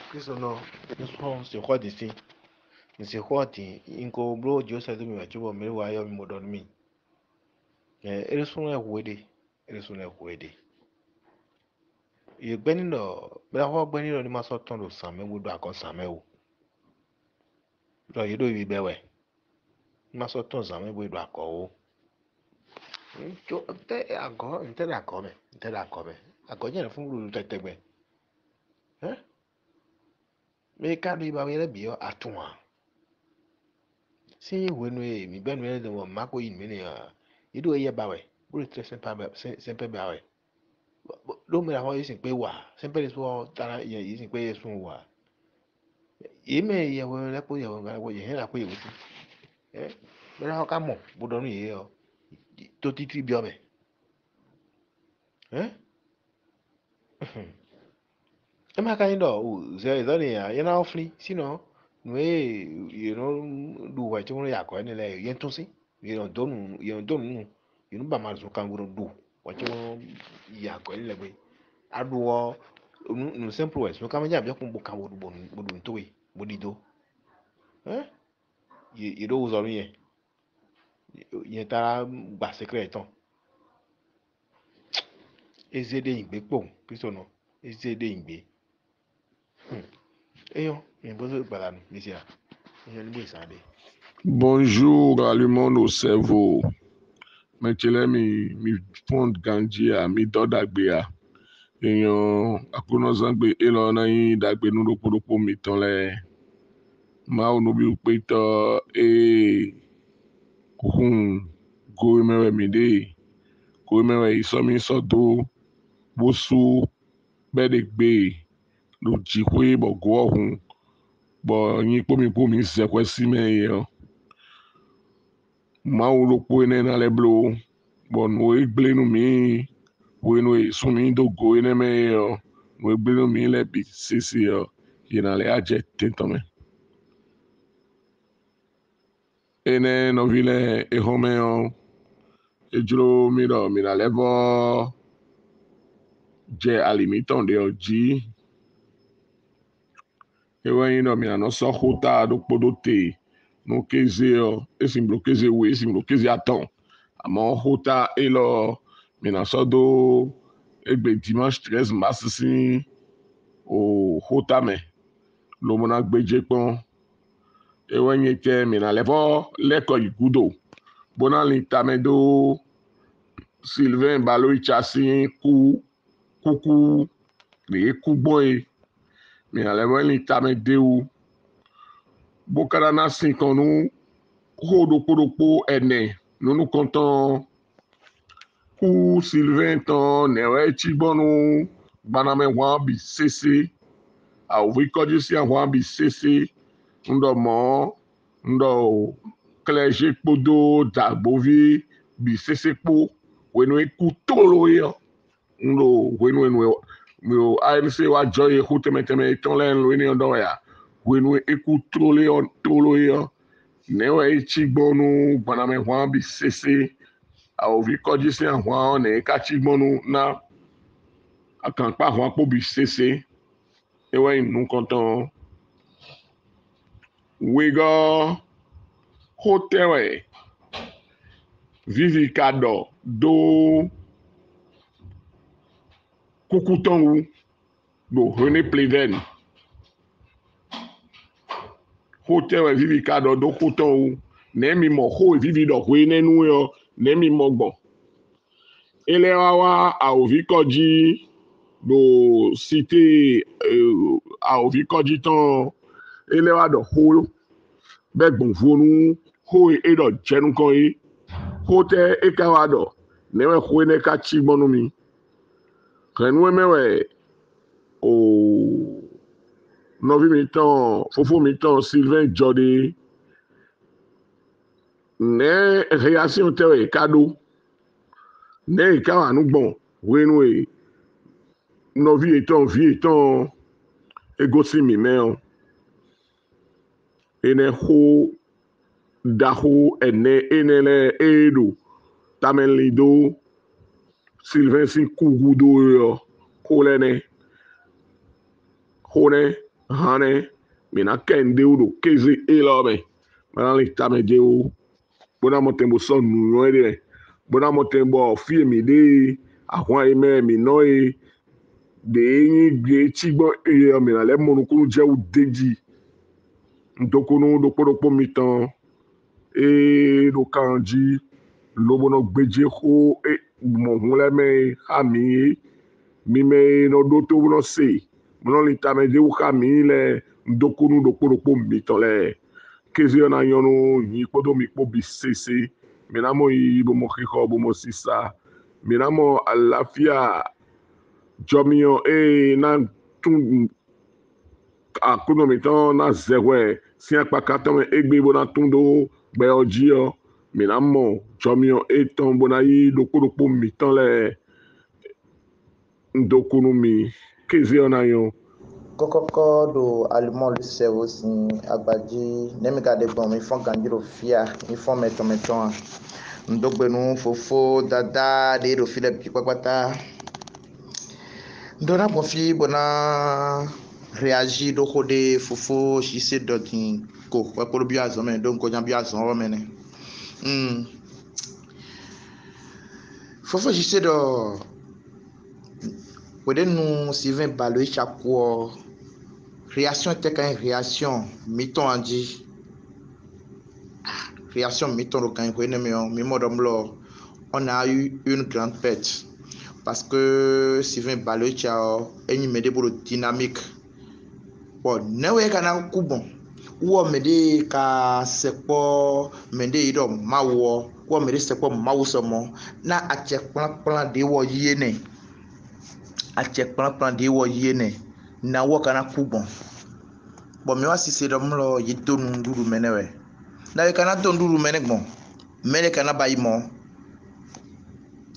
Questo no, non si qua di sì, non si qua di in co bro giusto se mi faccio me wa io mi dormi. E sono e wede, e sono e wede. Io beni no, bra ho beni no ni ma so ton do san me wudo akon san me wo. Lo io do bi bewe. Ma so ton san me wudo akon wo. Cho te ago, inte da come, inte da come. Ago je fun lu tetegbe. Eh? Me ka do iba we bi yo atun. Si wenu e mi benu e de wo mako yin me ne ya. Ido ye bawe. Buri tre sempre bawe. Lo me la ho yisin pe wa. Sempre so tara ye yisin pe sun wa. Ye me ye wo le po ye wo ga wo ye he la po ye wo. Eh? Me la ho ka mo bu do nu ye yo. To titri bi o me. Eh? E ma ka yin do o ze do ni ya. Ye na ofli, sino no e you know do wa ti mo ya ko ni le ye tun si. Ye don nu. You know ba ma so kan go do. Wa ti mo ya ko ni le gbe. Aduo no simple words no kama jam yakun buka wodu bodu ntowe bodido eh ye do uzo ye ta gba secret ton ezede igbe po kristo no ezede igbe eyo ye bozo gbara ni sia eyo ni bo isade. Bonjour à le monde au cerveau. Mẹ̀tẹ̀lẹ́ mi pond ganji à mi dọ́dàgbé à. Èèyàn àkónọ́sángbé élọ́ náà yín dàgbé núdòpódòpó mi tán lẹ̀. Máa ò nóbi pé tọ́ kùkùn gorí mẹ́rẹ̀ mi dé. Gorí mẹ́rẹ̀ ìsọ́mi sọ́dọ̀ bóṣù bẹ́ẹ̀dẹ̀ gbé ló jí pé bọ̀gọ́ ọ̀hún. Bọ̀ yín pómi sẹ́kwẹ́ sí mẹ́yẹ ọ́. Máa ò ló pé náà lẹ́ blo. Bọ̀ nù é gblé nù mí. Wenu sumi dogo ene me yo we gbenu mi le bi sisi yo yina le aje tentome ene no vile e home yo ejuro mi na levo je alimiton de oji e we no mi na no so hota do podote no keze yo esim blokeze we esim blokeze aton amo hota elo mi na so do egbe dimanche 13 mars si o hota me lo mona gbeje pon ewenye ke mina levo leko igudo bona litamedo Sylvain Balo Ichasi kuku le kuboy mina levo litamedeu bokara na sinkonu hodopodopo ene nunu konton ku Sylvain ton newe chigbonu baname wambi sese a ovikoji si wambi sese ndo mo ndo clergé kpodo dagbovi bi sesekpo wenu eku tolo yo ndo wenu mi ANC wa joy eku temeteme tonle lo ni ndo ya wenu eku tolo yo newe chigbonu baname hwan bi sese a ovi koji si hwan ne ka chigbonu na akanpa hwan po bi sese ewe nu konton wego hotewe vivikado do kukutongu do René Pleven hotewe vivikado do kutongu nemi mo ho vivido huenenu yo nemi mogbo elewa a ovikoji do cité a ovikoji ton elewa do ho begbon vonu ho edo jenu kon yi hote ekawado newe huene ka chigbonu mi renwe mewe o novi mi ton fofo mi ton Sylvain Jody ne réaction tewe kado ne ikawa nu bon wenwe novi eton vie eton egosi mi meo ene ho daho ene enele edo tamelido Sylvain si kugudo yo kolene hone hane mina kende udo kezi elobe mana le tameje o bona motembo so nu ere bona motembo fie mi de ahwa ime mi no e de yin gbe chigbo e mi na le monukuru je u deji ndokunu dokpodokpo mi tan e do kanji lobono gbeje ho e mo hunle me ami mi me no do to no se mo li tameje u kami le ndokunu dokpodokpo mi tan le kezi na yonu yi kpodo mi kpo bi sese minamo yi bomo kiko bomo sisa minamo àlàáfíà jọmiyàn na tún akuno mi tan na zewe si apaka tan egbe bo na tún do gbe oji o minamo jọmiyàn tan bona yi dokpodokpo mi tan le ndokunu mi kezi na yon Kokoko do aliment le cerveau si agbadzi ne mi gade bon mi fon ganjiro fia mi fon meton ndogbenu fofo dada de do file bi kpakpata ndona bon fi bona réagir do kode fofo si se dotin ko kwa bi azome donc ko jan bi azon mene fofo si se do wede nu Sylvain Baloyi chaque réaction était quand une réaction miton andi réaction miton quand on a eu une grande perte parce que Sylvain Baloyi est une dynamique bon newe kana kubon wo mede ka sepo mede ido mawo wo mede sepo mawo somo na ache plan de wo yene ache plan de wo yene na wo kana kubon bon mi wa sise do mlo yito nduru menewe na we kana to nduru mene gbon mele kana bayi mo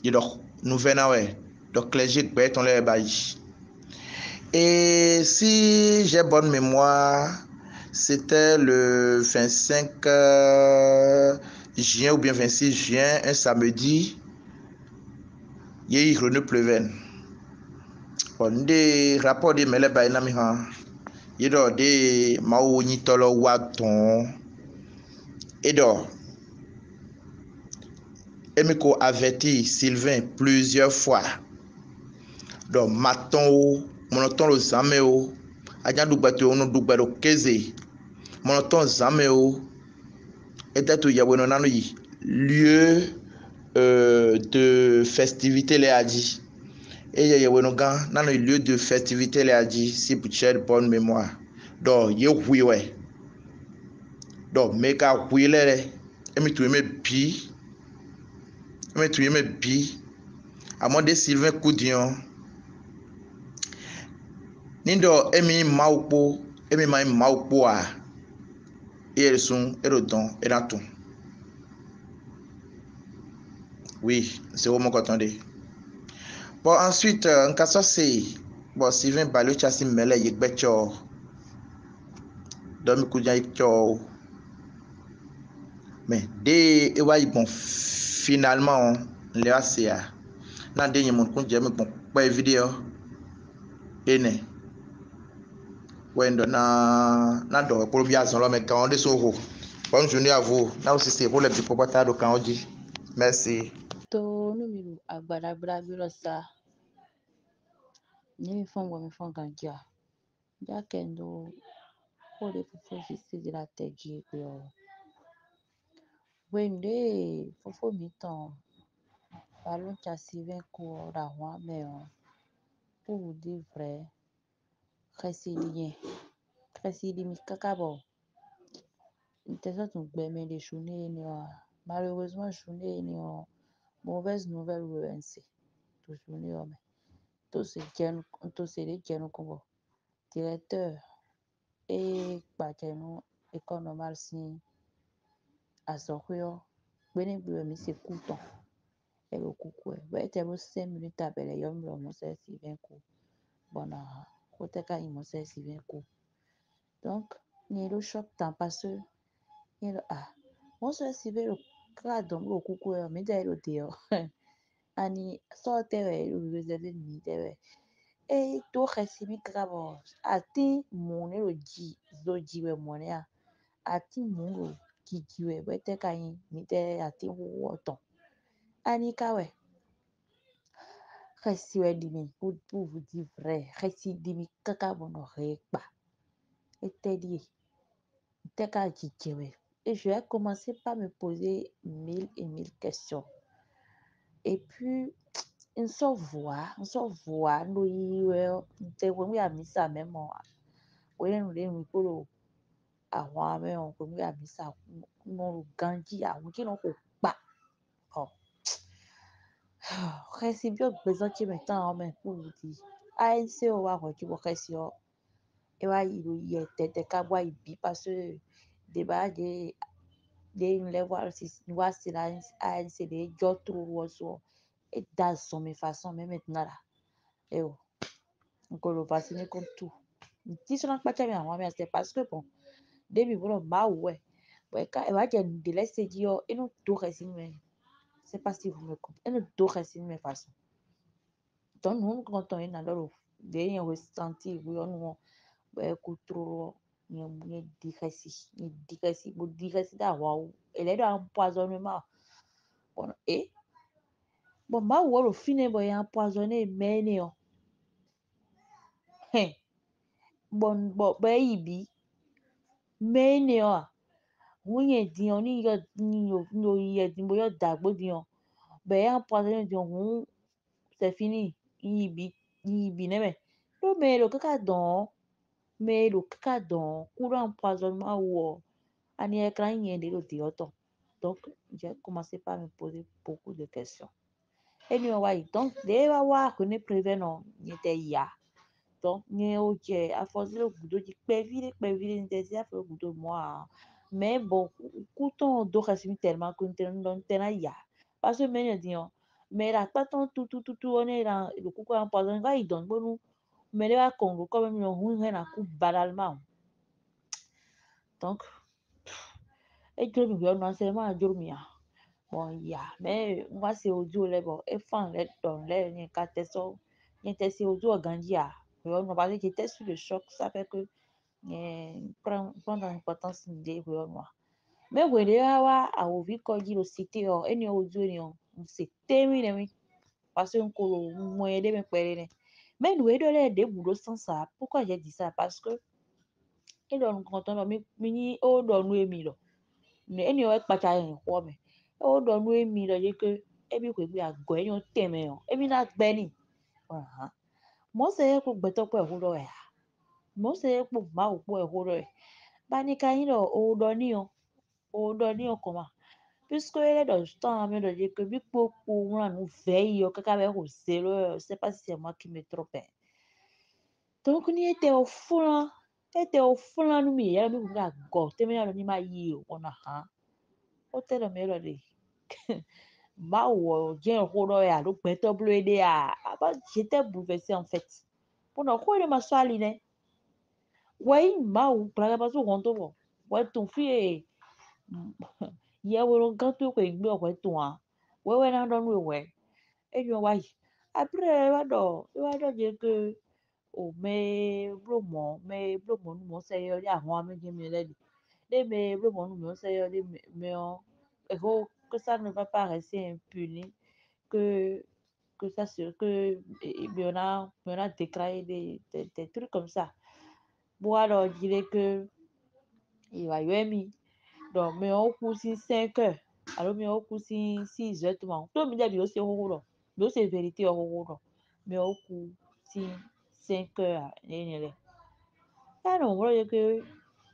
yido nouvelle we donc clergé gbe ton le bayi. Et si j'ai bonne mémoire, c'était le 25 juin ou bien 26 juin, un samedi, il y a eu René Pleven. Bon, des rapports de Mele Bainamihan, il y a des Mao Nitolo Waton, et donc, Emiko averti Sylvain plusieurs fois. Donc, maton, monoton le zameo, ajan dugbato ono dugbado keze, monoton zameo, était tout yabouno nano yi lieu de festivité les a dit. Et yabouno gan nano lieu de festivité les a dit si pour cher bonne mémoire. Donc, ye oui ouais. Donc, meka oui les, emi tu eme bi, emi tu eme bi, à moins de Sylvain Coudion. Nindo emi maukpo emi mai maukpo a ersun erodon eraton oui c'est au mon attendez bon ensuite en cas ça c'est bon Sylvain Baloyi chasi mele yegbecho domi kuja ikcho mais dès e wa bon finalement le asia na de yemon kunje me bon pa vidéo ene wendo na do pour bien son mais quand on est sur bonne journée à vous là aussi c'est pour les petits propriétaires quand on dit merci to numiru agbadabra birosa ni mi fon ganja ja kendo ore fofo sisi di la teji pe o wende fofo mi tan balon cha Sylvain ko ra wa me o pour vous dire vrai Kresili mi kakabo intesa tun gbe me de shune ni o malheureusement shune ni o mauvaise nouvelle wense to shune o me to se de jenu ko directeur et gbajenu école normale si asokuyo gbeni gbe mi se kuton e lo kuku e be te bo 5 minutes abele yo mi lo mo se Sylvain ko bona ko te ka mo se Sylvain ko donc ni lo choc tant parce que ni lo mo se Sylvain lo ka dom lo kuku e mi dai lo dio ani so te we lo reserve mi te we e to khasimi krabo ati mune lo ji zo jiwe mone a ati mulo kikiwe bete kayin mite ati woto ani kawe khasiwe dimi pour vous dire vrai khasi dimi kaka bono rekpa etedi teka kikiwe et je vais commencer par me poser 1000 questions et puis on s'en voit no yiwe te we amisa memo we no le nkolo àwọn amẹ́hàn pé mú àmísà no ganji àwọn kí no ko pa oh resi bio besoin que maintenant mais pour dire ANC o wa ko ki bo resi o e wa ilo ye tete ka bwa ibi parce que débat de une level si wa si la ANC de jo trop woso et dans son façon mais maintenant là et oh nkolo vacciner contre tout ti so na pa cha mi àwọn mais c'est parce que bon début bolo ma ouais ouais quand elle va dire de laisser dire et nous tout résumer c'est pas si vous me comprenez et nous tout résumer façon donc nous quand on est dans le dernier ressenti oui on ouais trop ni digressi bon digressi da wow elle est dans empoisonnement bon et bon ma ouais le fin bon empoisonné mais non bon ibi mais non wunye diyan ni yo iye dimbo yo dagbo diyan bẹ̀yà empoisonné diyan hun c'est fini ibi neme lo me lo kaka don kuro empoisonnement wo ani ekran yen de lo di auto donc j'ai commencé par me poser beaucoup de questions et ni wa donc de wa ko ne prévenant ni te ya donc ni o je a force le gudo di pevire ni te si a fait gudo moi mais bon couton do resimi tellement que non tena ya parce que men diyan mais la paton tout on est dans le coucou empoisonné va il donne bon mais les va Congo quand même on a coup banalement donc et je me non seulement je me bon ya mais moi c'est audio là bon et fan là dans là ni ka teso ni tesi audio gandia on va parler que j'étais sur le choc ça fait que prendre l'importance de moi mais wele wa awovi koji lo cité o eni audio ni o c'est terminé parce que nkolo moyen de me pere mais nous edo le de budo sans ça pourquoi j'ai dit ça parce que et donc quand on mi ni o do nu emi lo ne eni o pacha yen ko me o do nu emi lo je que ebi ko bi ago eni o teme o ebi na gbe ni mo se ko gbeto pe ho lo ya mo se po ma o po e ho lo e ba ni ka yin lo o do ni o ko ma puisque ele est dans le temps mais de dire que bi po on nous veille o kaka be ko zéro c'est pas si c'est moi qui me trompe donc ni était au fond no mi ya mi ga go te me ya ni ma yi o ona ha o te lo me lo de ma wo je ho do ya lo pe to blo ede ya aba j'étais bouleversée en fait pour no ko le ma swali ne wai ma wo pra ba so gon to bo wa ton fi ye wo gan to ko igbe o ko to an we na do nu we e yo wa yi après wa do je que o me blomo nu mo se yo ya àwọn méjì mi le de me blomo nu mo se yo de me o que ça ne va pas rester impuni que ça se que on a déclaré des trucs comme ça bon alors je dirais que il va y mi donc me o ku si 5 heures alors me o ku si 6 heures tout monde to mi de bi o se ho lo se vérité o ho me o ku si 5 heures ni le ya no mo ye que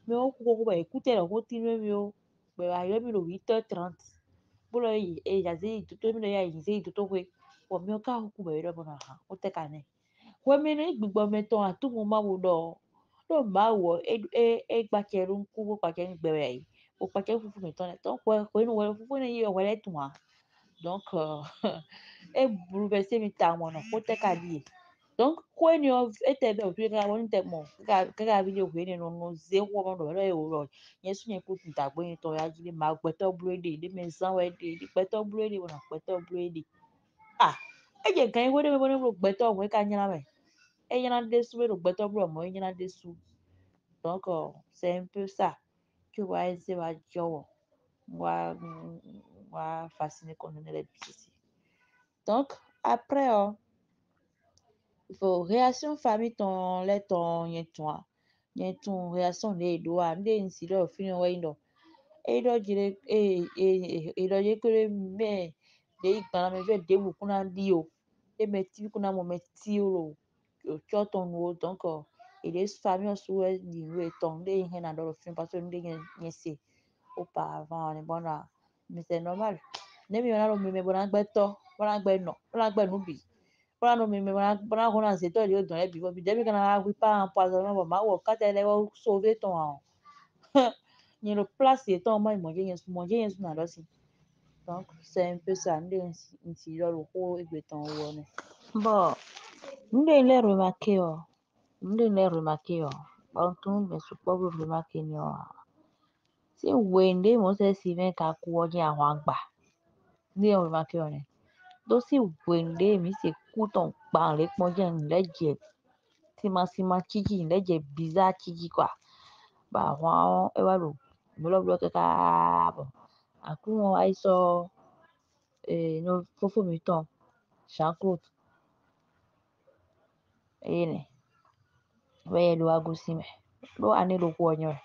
me o ku ko ba écouter la continuer mi o be va yo mi lo 8h30 bolo e ya zi to mi ya yin zi to we o mi o ka ku be ro bona ha o te ka ne we mi ni gbigbo me ton atu mo ma wo do ma wo gba keru ku bo pa ke ni gbe yi o pa ke fufu mi ton ton ko inu we fufu ni yo we le tun wa donc e bouleversé mi ta mo no o te ka di donc kweni ete be otu ka woni te mo ka video kwe ni no ze wo mo do lo e wo lo yesu yen ku ta gbo yin to ya jile ma gbeto blade de me san we de gbeto blade wona gbeto blade ah e je kan wo de me bo ni gbeto we ka nyina me Et il y en a des sous, le bâton blanc, moi, il y en a des sous. Donc, c'est un peu ça. Tu vois, c'est va dire, moi, fasciné qu'on ait les ici. Donc, après, il faut réaction famille ton, les ton, y a ton réaction des doigts, des incidents, fin, ouais, non. Et il doit dire, il doit dire que les mais, des gens, mais je dis, vous qu'on a dit, et mais tu qu'on a mon métier, tu as ton mot, donc, et les familles sont dit, oui, ton, des gens dans le film, parce que nous, des gens, auparavant, les bonnes là. Mais c'est normal. Ne mi wana mi me bona gbeto, bona gbeno, bona gbenu bi. Bona no mi me bona kona se to yo don e bi bo bi. Demi kana wi pa empoisonnement bo ma wo ka te le wo sauver ton an. Ni le place et ton moi manger yen na do si. Donc c'est un peu ça ndé nti lo lo ko egbe ton wo ne. Bon, ndé le remarquer Bon tout me support remarquer ni o. Si wende mo se si ven ka ku o ni àwọn àgbà. Ndé remarquer ne. Do si wende mi se ku ton gba le pon je nleje sima chichi nleje bizarre chichi kwa. Ba wa e wa lo mo lo block ka bo. Aku won ai so no fofo mi ton Jean-Claude ene we lo agusi me lo ani lo ku onyo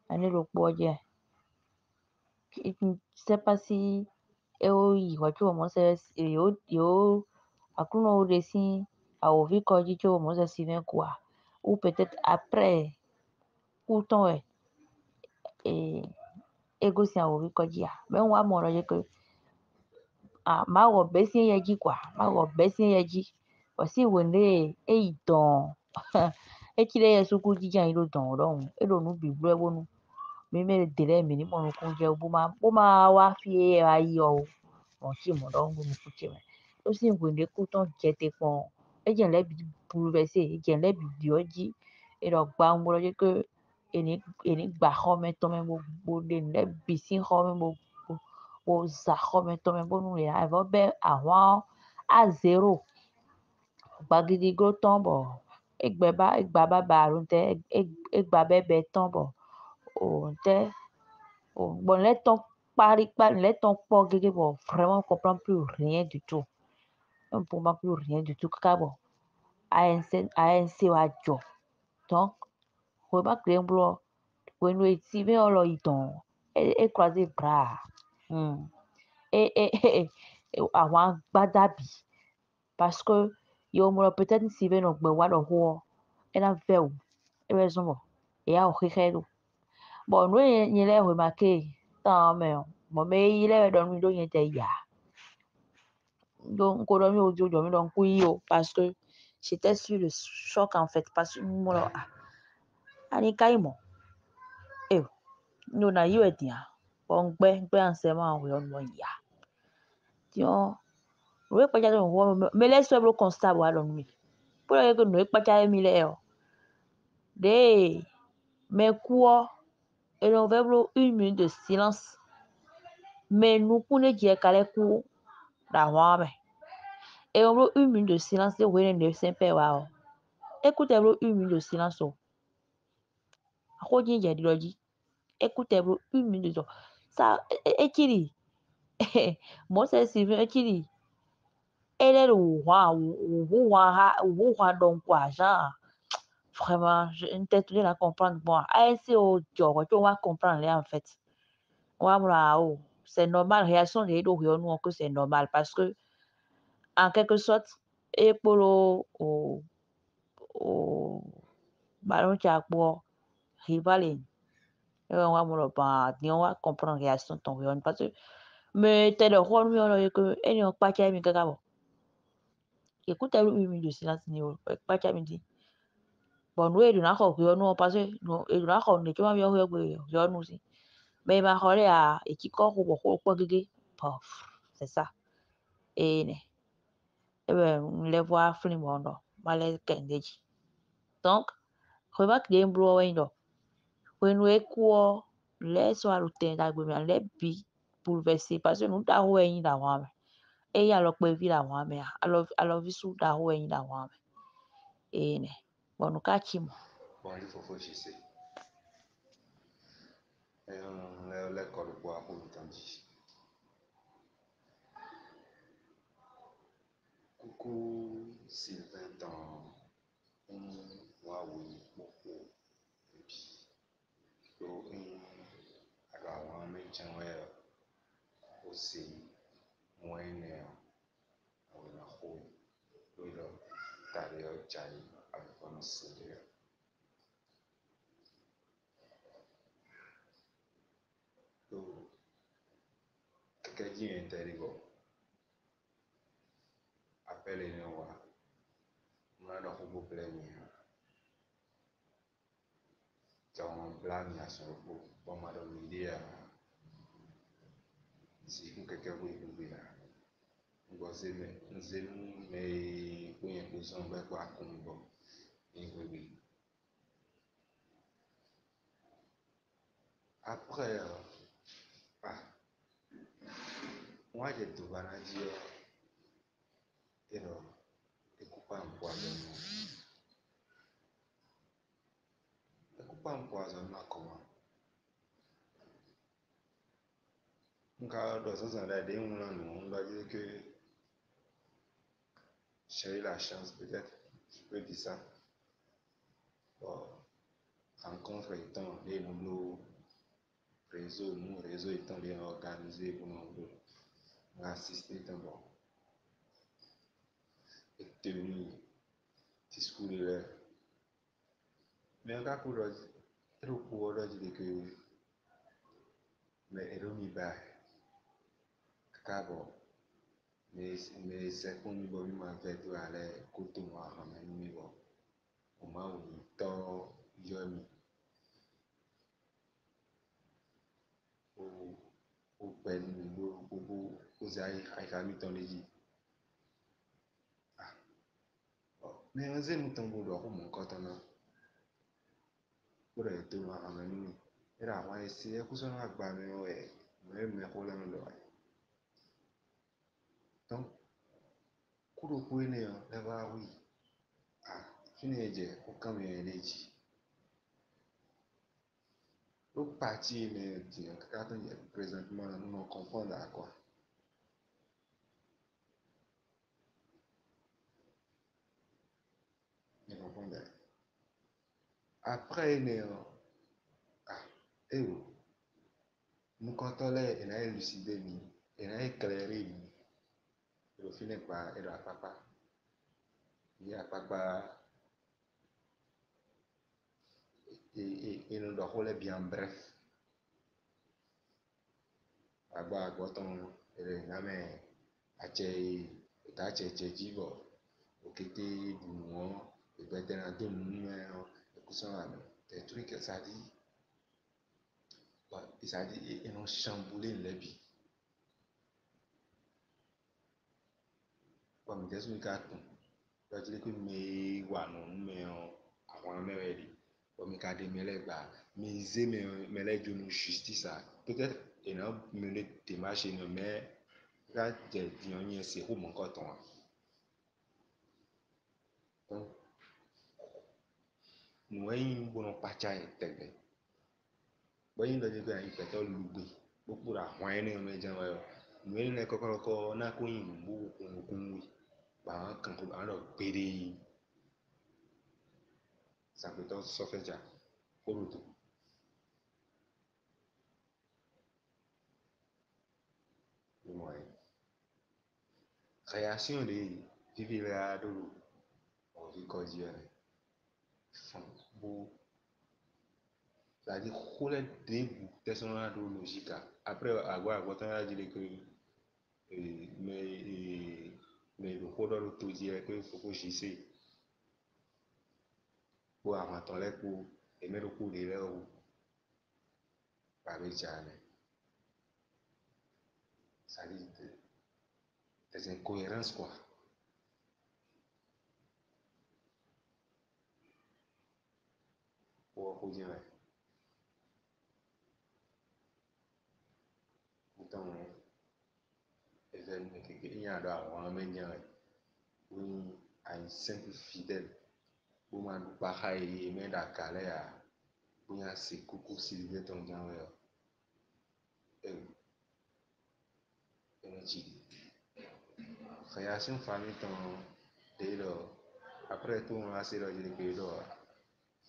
ani lo ku oje sais pas si ìwà tí mo ṣe yo akuno o desi a ouvir código que o moça se vem quoi ou peut-être après ou temps ego si a ouvir código mais on va montrer que ma go besi yeji quoi ma go besi yeji aussi wende don e kile yesu ku jijan ilo don lohun e lo nu bi bro ewonu mi mere dele mi ni mo nu kun je bo ma wa fi ayi o won ti mo don gun ku ti me ó sì wende ku ton jete pon e je le bi bouleversé e je le bi dioji e ro gba mo lo je que eni gba ho me to me bo de le bi si ho me bo za ho me to me bo nu ya vo be àwọn a 0 gba gidi go ton bo egba ba run te egba bebe ton bo o te bon les temps les temps pas gege bon vraiment comprend plus rien du tout on comprend plus rien du tout kaka bon ANC wa jo donc on va créer un bloc when we see me all iton et croiser bras et àwọn gbadabi parce que yo mo peut-être si ben no gbe wa lo ho e na ve o e be so mo e ya o khekelo bon no yen le remarquer tant mais mo me ile do mi do yen te ya donc ko do mi ojo mi don ku yi o parce que j'étais sur le choc en fait parce que mo lo ani kai mo no na you etia bon gbe anse ma o yo no ya ti o we pa ja do wo me le so bro constat wa lo mi pour que no pa ja mi le o de me kuo et on va bro 1 minute de silence mais nous connaît je kale ku da wa me et on bro 1 minute de silence de we ne sempe wa o écoutez bro 1 minute de silence o ko ji je di loji écoutez bro 1 minute de ça e kiri mo se si e kiri elle est ou donc quoi genre vraiment je ne t'ai la comprendre moi c'est au job tu vas comprendre en fait c'est normal réaction de do nous que c'est normal parce que en quelque sorte et pour o ballon cha pour rivaler on va pas on va comprendre réaction ton parce que mais t'es le rôle mieux que et on pas qu'il mi kaka écoute elle 1 minute de silence ni pas qu'il mi dit bon we do na ko yo no parce que no e do na ko ne chuma yo yo no si mais ma hore a e ki ko ko gege pof c'est ça et ne e be le voir film on male kendeji donc remarque des bro we ndo when we ko le so alu ten da gbe mi le bi bouleversé parce que nous ta ho yin da wa e ya lo pe vi la wa me alo vi su da ho yin da wa me e ne bonu ka chi mo Bon, il faut focusser. L'école pour entendu. Coucou Sylvain dans un Huawei Poco. Et puis, alors, on met un aussi moyen on a home. We don't carry out child advance there. So, quelqu'un qui est intérieur, appelle-nous. On a un peu plein. Jangan pelan ya suruh pemadam media si keke gue ya gue sih me punya kusan baik aku gue ini gue apa ya moi j'ai tout banadi ero ekupa empoisonnement comment nka dans ce sens-là des on va dire que j'ai eu la chance peut-être je peux dire ça bon, rencontre étant les nouveaux réseau étant bien organisé pour nous assister d'abord et tenir discours de l'air. Mais en cas pour le pouvoir dire que mais elle mi ba kabo mais c'est pour nous bon ma fait tout aller côté moi quand même mi bon au moins on to yomi o pen o zai ai ka mi ton leji ah mais on zai nous tomber do ko mon kotana pour être tout moi quand même era wa ese ku so na gba mi o e me ko le lo donc kúrò kú ènìyàn lẹ́bà wí fún ẹ̀jẹ̀ ó kàn mí ẹ̀lẹ́jì ó pàtí ènìyàn dìyàn kíkà tó yẹ présentement nínú confondre à quoi ní confondre après ènìyàn mú kọ́tọ́lẹ̀ ẹ̀nà élucidé mi ẹ̀nà éclairé mi èrò fi nípa ẹ̀rọ àpapà ní àpapà et nous doit rouler bien bref agba ton et name ache ache jibo okete bumo et beten ado mume et kusan des trucs ça dit ça dit et non chambouler les bi comme des trucs à tout donc les que me wa non me avant me ready comme ka de me les ba me zé me les de justice peut-être et non me les démarches mais là j'ai dit on c'est où mon coton donc nous ayons bon pacha tege boyin do je ayin peto lugbe gbogbo àwọn ẹni ọmọ ẹja wa nous ayons les kokoro na ko yin bu kun ba kan ko ba lo pere ça peut être sofeja koruto ouais création de vivre à dolo on vit quoi dire bon c'est-à-dire rouler des technologies logiques après avoir autant dire que mais le code l'auto dire que faut que j'y sais pour avoir ton lait pour aimer le coup de l'air ou pas avec jamais ça dit des incohérences quoi pour dire pourtant il y a un simple fidèle. Pour moi, nous pareil, mais d'accord, pour moi, c'est coucou Sylvie ton genre. Création famille ton délire. Après tout, on a essayé de dire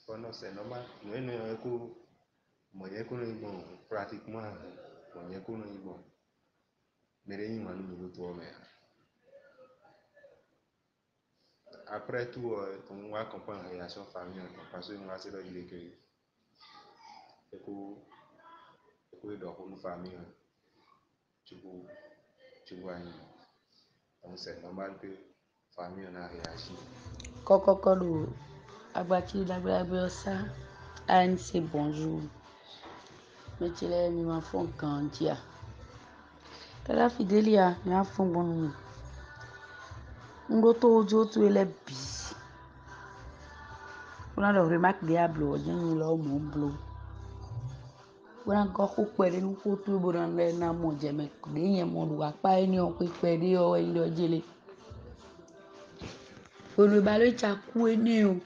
que non, c'est normal. Moi, bon, pratiquement, bon. Mais les gens nous tout après tout, on va comprendre la relation familiale parce que on va se dire que dans une famille, tu vois, donc c'est normal que la famille a réagi. Kokokolo, Agbaki, ça, ANC, bonjour. Mais tu l'as mis ma fond quand dia. La fidélia, ma fond bon. Ngoto ojo tu ele bi. On a le remarque diable, on y là au mon bleu. On a encore coupé nous pour tout le monde na mon dieu mais mon doigt pas ni on peut perdre au il doit dire. On le balai chakou ni o.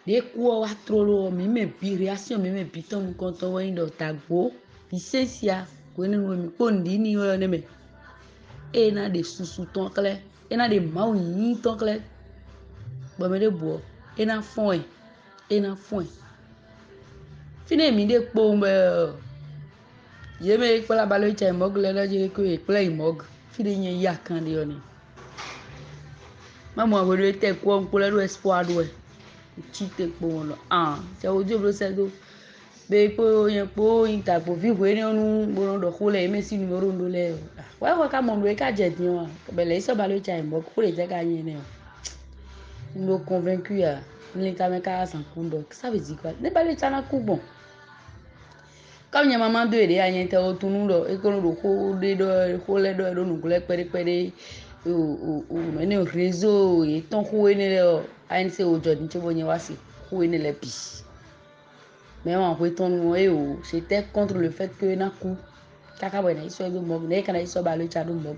Des coups à trop lourd, mais réaction, mais piton quand on voit dans ta go, licencia, qu'on nous condini ou ne me. Et na des sous ton clé, et na des maouini ton clé. Bon, mais de bois, et na foin, et na foin. Fini, mi de pombe. Je me pas la balle, tu as mog, là, je que play mog. Fini, y a quand de on. Maman, vous êtes quoi, pour le espoir, ouais. Chite pour le c'est au dieu le c'est be ko yen po inta po vi we ni onu bo do ko le me si numéro ndo le wa ko ka mo ndo e ka je din wa be le so ba lo cha mo ko le je ka yin ni ndo convaincu ya ni ta me ka san kundo ça veut dire quoi ne ba le cha na ku bon comme nya maman do ere ayen te o tunu do e ko ndo ko de do ko le do nu le pere o me ni réseau e ton ko ni le ANC o jo ni che bo yen wa si ko ni le bi. Mais en retournant, c'était contre le fait que na coup, kaka bon, il soit de mog, n'est qu'un il soit balé chadou mog.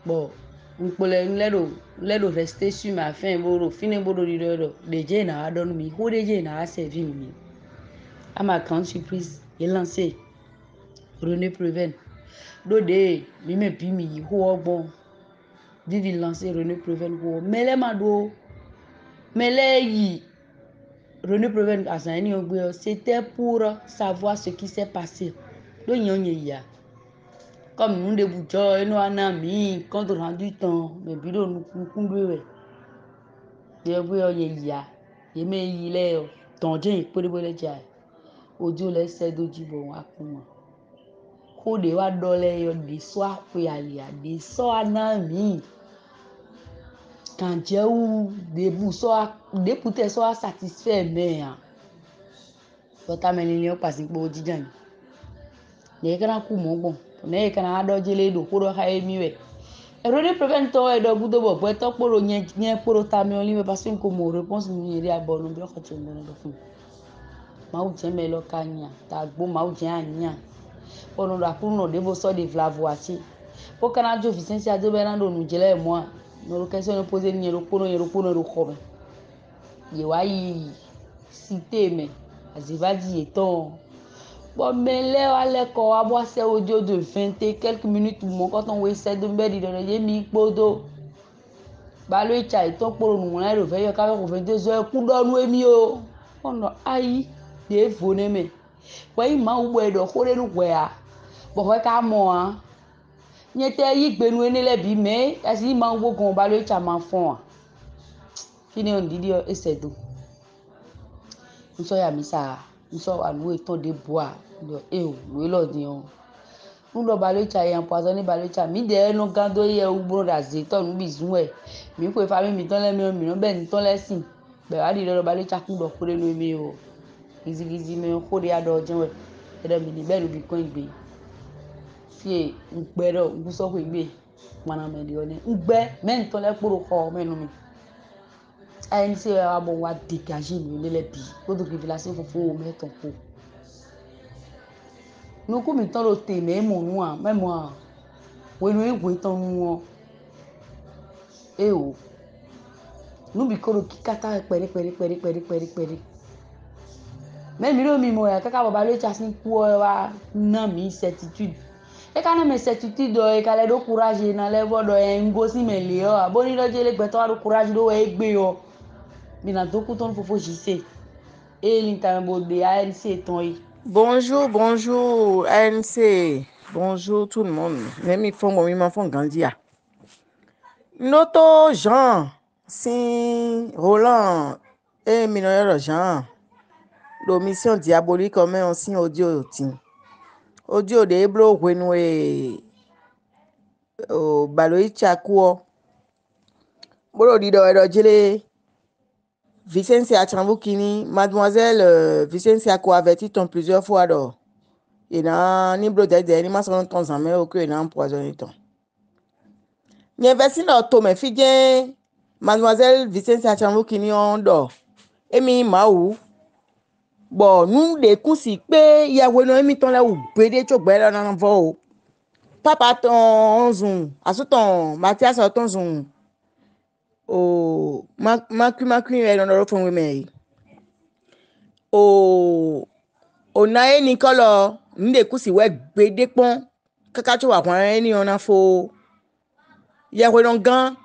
Bon, on peut le rester sur ma fin, bon, finir bon de déjà na donné mi, ou déjà na servi mi. À ma grande surprise, il lancé René Préven. Dode, mi me pi mi, ou bon, dit lancer René Préven, ou mais les mado, mais les René Préven c'était pour savoir ce qui s'est passé. Comme nous débutons, nous en amis, quand on rendu temps, mais bidon nous couvrons. Je me il est tangent pour le dire. Audio les c'est d'où bon à comment. Kode wa dole yo de soir pour aller de soir en ami. Quand Dieu ou début soir, député soir satisfait mais Bota menino passing po jijan. Ne kana ku mo bon. Ne kana do jele do ko do ha emi we. René Préven to e do budo bo bo to poro nye poro ta mi only me parce que mo réponse mi ri abonu bi o ko che mo do fun. Ma u je me lo kanya, ta gbo ma u je anya. Ono do akuno de bo so de vlavoati. Po kana jo Vicencia do be na do nu jele mo. No lo question no poser ni ro kono ro ko. Ye wa yi cité me azivadi eton bon mais là allez ko abo se audio de 20 et quelques minutes mon quand on essaie de me dire de mi podo ba lo cha eton poro nu na ro fe yo ka ko 22h ku do nu emi o ono ai de vone me we ma u bo do ko re nu we a bo fe ka mo a nyete yi gbenu ene le bi me asi ma u bo gon ba lo cha ma fon kini on didi o ese do nso ya misa nso anu eton de bois do we lo din o nulo balocha yan poison ni balocha mi de no gando ye ugbo da ze to nu bizun e mi ko fa mi ton le mi no be ni ton lesin be wa di lo balocha ku do kure nu mi o gizi mi ko de ado jin we e mi ni be lu bi kon igbe fi ngbe do ngu so ko igbe mana me di oni ngbe me n ton le poro ko me nu mi ANC a bon wa dégager mi le bi ko do révélation fofo o me ton ko nous comme temps le thé mais moi même moi oui nous est temps nous et oh nous bikolo kikata pere même miro mi moya kaka baba le chasin pour wa na mi certitude e kana me certitude do e kale do courage na level do e ngosi me le o aboni do jele gbe to do courage do e gbe o mi na do ku ton fofo jise e l'intambo de ANC ton yi. Bonjour, bonjour ANC. Bonjour tout le monde. Même ils font grandir. Noto Jean, si Roland et Minoyeur Jean, l'omission diabolique comme un signe audio. Audio de Eblo Wenwe Baloï Chakuo. Bolo Dido Edojele. Vicencia Chambukini, mademoiselle Vicencia a averti ton plusieurs fois d'or. Et dans Niblo de ma son ton zamé au que n'a empoisonné ton. N'y investi dans ton mais fille mademoiselle Vicencia Chambukini on dort. Et mi maou. Bon, nous les coups si pe ya weno emi ton la ou bede chok bela nan vo. Papa ton zoom, aso ton Mathias ton zoom. Oh, maku e non ro fon we me. O nae Nicolo nde kusi we gbede pon kaka cho wa kwan ni ona fo ya we don gan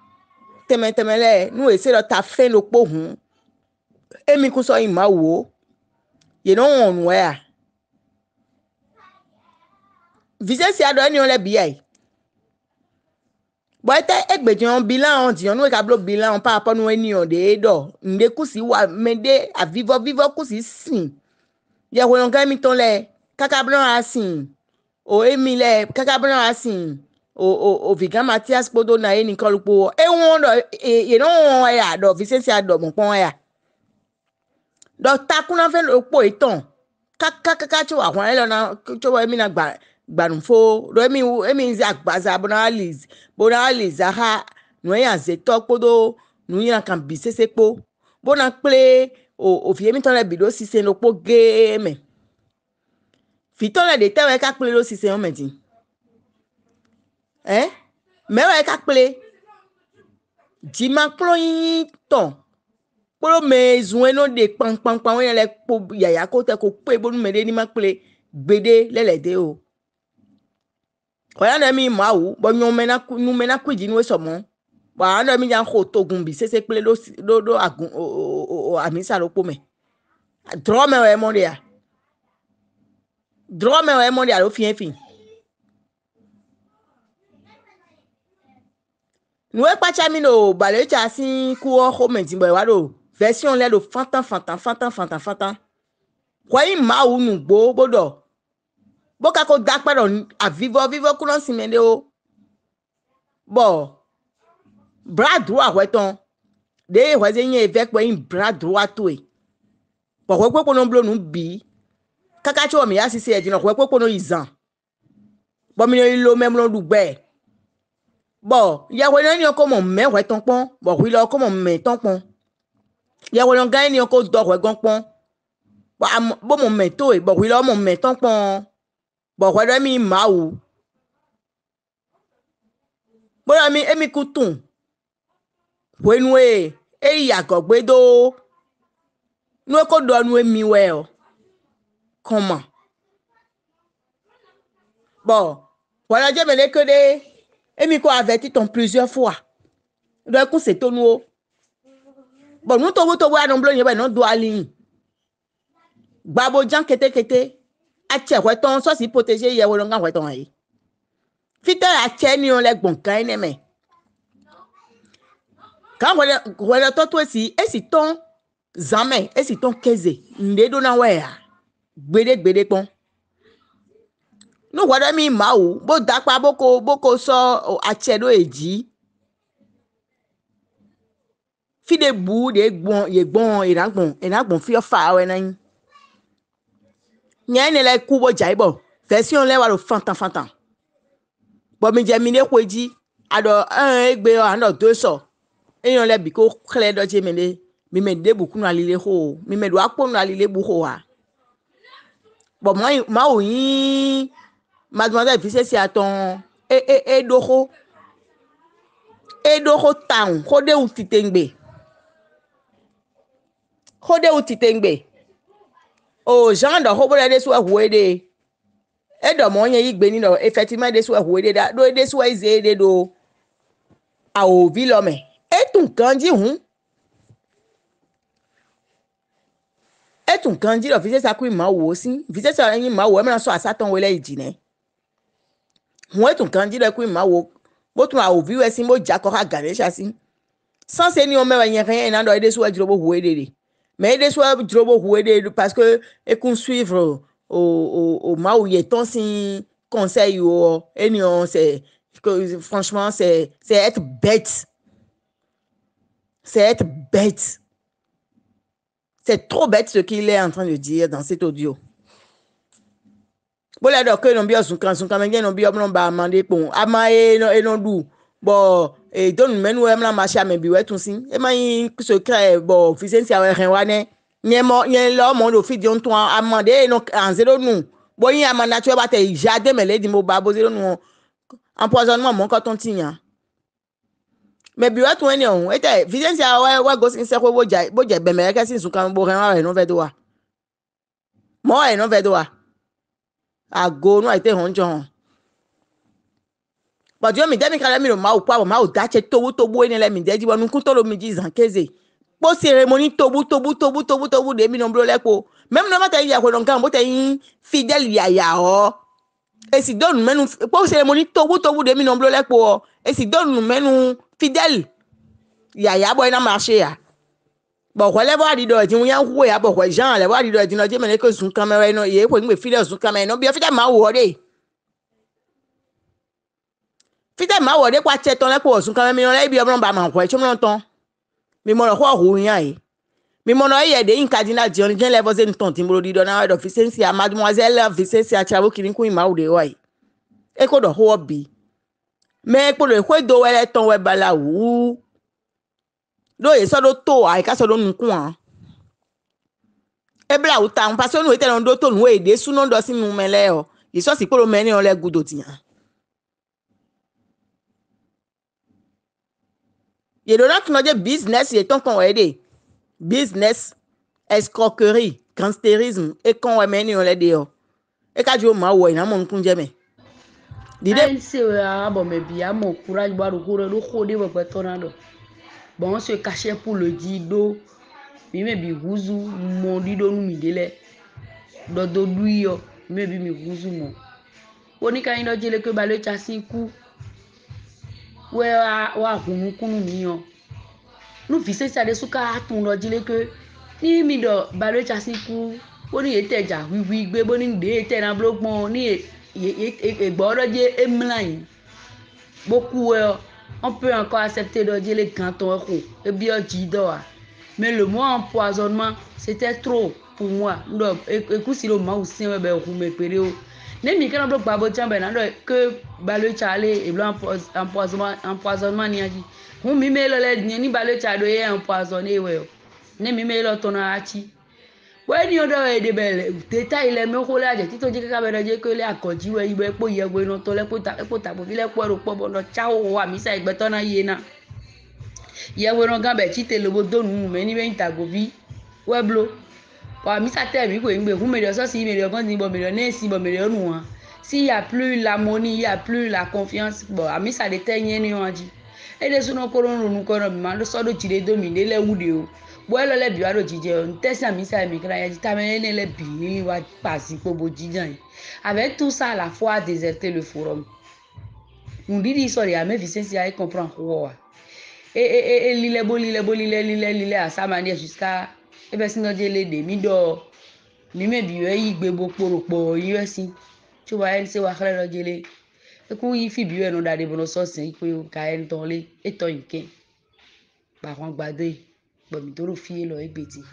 temele nu e se lo ta fin lo po hun emi ku so ima wo ye no on we a visesi ado ni on le bi ai bo ete egbejon bilan on di on we ka blo bilan pa rapport nu eni on de do nde kusi wa mede a vivo kusi sin ya we don gan mi ton le kaka blan asin o emile kaka blan asin o Vigan Mathias podo na eni kan lupo e won do ye no won ya do Vicencia do mo pon ya do takuna fe lupo iton kaka cho wa won le na cho emi na gbanun fo do emi za gbaza bonalis ha no ya ze to podo nu yan kan bi sesepo bona ple o fi emi ton le bi do sise lupo game fitole de tewe ka ple lo sise on meti mewe ka ple jima klo yin ton polo me zueno de pan we le po yaya ko te ko pe bonu me de ni ma ple gbede lelede o koya na mi ma wu bo nyon mena kwiji ni we so mo wa na mi jan ko togun bi sese ple do agun o amisa lo po me draw me we mo dia lo fin nous pas chamino balé chassi ku o menti boy wado version le do fantan kwa yi ma u nu gbo bodo boka ko dak pa don a vivo ku non simende o bo bras droit weton de weze yin avec po yin bras droit to e bo we po no blo nu bi kaka cho mi asisi e jino we po no izan bo mi lo même lo dugbe bon ya we ni ko mo me we ton pon bo wi lo ko mo me ton pon ya we no gan ni ko do we gan pon bo mo me to e bo wi lo mo me ton pon bo we do mi ma wu bo mi emi kutun we nu e ya gogbe do nu ko do nu emi we o comment bon voilà je me le que de emi ko averti ton plusieurs fois do ku se to nu o bon nous to wa no blo yen be no do ali gbabo jan kete a che we ton so si protéger ye we nga we ton yi fite a che ni on le gbon kan ne me kan we to to si ton zaman ton keze nde do na we ya gbede pon no wa mi ma o bo da pa boko so a che do eji fi de bu de gbon iragbon fi fa we na yin nyen le ku bo jaibo version le wa lo fantan bo mi je mi le kweji ado egbe o ando do so eyan le bi ko kle do je mi me de bu kunu alile ho mi me do apo nu alile bu ho wa bon moi oui mademoiselle Vicente attend et doko town kode utitengbe o Jean do ho bole de so huede e do mo yen igbe ni do effectivement de so huede da do de so izede do a o vilome e tun kanji hun e tun kanji do Vicente akui ma wo sin Vicente yin ma wo e ma so asatan wele ijine hun e tun kanji do akui ma wo bo tun a o vi we sin mo jako ka ganesha sin sans se ni o me yen rien na do de so ajirobo huede mais des fois drobo huede parce que et qu'on suivre au mau yeton si conseil ou et non c'est que franchement c'est être bête, c'est trop bête ce qu'il est en train de dire dans cet audio. Bon là donc que non bien son quand même non bien non ba mandé bon ama et non dou bon et donne men ou la marché mais bi ouais tout si et man secret bon Vicente a rien wane nye lo mo do fi di on to amande no en zero nu bo yin amanda tu ba te jade mele di mo ba bo zero nu empoisonnement mon quand on tinya mais bi ouais tout eni on ete Vicente a wa go sin se ko bo je be me ka sin sun kan bo ren no ve do wa mo e no ve do wa ago no ite hon jon but yo mi demi kala mi no ma o pa ma o da che tobu eni le mi de di wonu kun to lo mi ji zan keze po cérémonie tobu de mi no blo lepo même no mata ya ko don kan bo te yin fidèle ya o e si don menu po cérémonie tobu de mi no blo lepo e si don menu fidèle ya boy na marché ya bon ko le bo adi do ti yan ku ya bo ko Jean le bo adi do ti no je me le ko sun camera no ye ko ngbe fidèle sun camera no bi fidèle ma wo de fidèle ma wo de kwa che ton le ko sun camera mi no le bi o ba ma ko e chum no ton mi mo ro ko hu yan yi mi mo no ye de in cardinal John gen le voze nton ti mo di do na do Vicente a mademoiselle Vicente a chavo kini ku ma o de wa yi e ko do ho bi me po le ko do wele ton we bala wu do ye so do to ai ka so do nkun an e bla u ta un parce no ite no do to nu e de su no do sinu mele o yi so si po me ni o le gudo ti yan ye do not no je business ye ton kon we de business, escroquerie, gangsterisme et quand on mène on les dehors et quand je ma ouais na mon kunje me l'idée c'est bon mais bien mon courage boire le courage le khode bo petonado bon on se cachait pour le dido mi me bi huzu mon dido nu mi dele do duyo me bi mi huzu mo woni kan ino jele ke ba le chasi ku we wa kunu mi yo nu Vicente ade suka tun lo jile ke ni mi do balo chasi ku woni eteja wiwi gbe boni de ete na blogbon ni egbo do je emlan beaucoup on peut encore accepter de dire les cantons et bien jido mais le mot empoisonnement c'était trop pour moi donc écoute si le mot aussi be ku me pere o ne mi kana blog babo chambe na do que balo chale et blanc empoisonnement ni aji mi me lo le ni balo chado e empoisonné we ne mi me lo tona achi we ni odo e de bele détail le me ko le aje tito je ka be do je ko le akoji we ibe po ye we no to le po ta bo bi le po ro po bo no chao wa mi sa igbe to na ye na ye we no gan be chite lo bo donu me ni be ntago bi we blo wa mi sa te mi ko ngbe hu me do so si me do kan ni bo me do ne si bo me do nu wa s'il y a plus l'harmonie, il y a plus la confiance, bon, ami ça déteigne ni onji. Et des sono koron nu koron ma do so do jide domine le wude o. Bo lo le biwa do jije o, ntesi ami ça mi kra ya jita me ne le bi ni wa pasi po bo jijan. Avec tout ça, à la fois déserter le forum. Nous dit ça ya me Vicente ya comprend quoi. Et lile à sa manière jusqu'à e be sino je le de mi do mi me biwe yi gbe bo poropo yi si. Tu vois elle se wa khale do jele. E ku yi fi biwe no dade bono so sin ku ka en ton le e to yike. Ba ron gbade bo mi doro fi lo egbeti.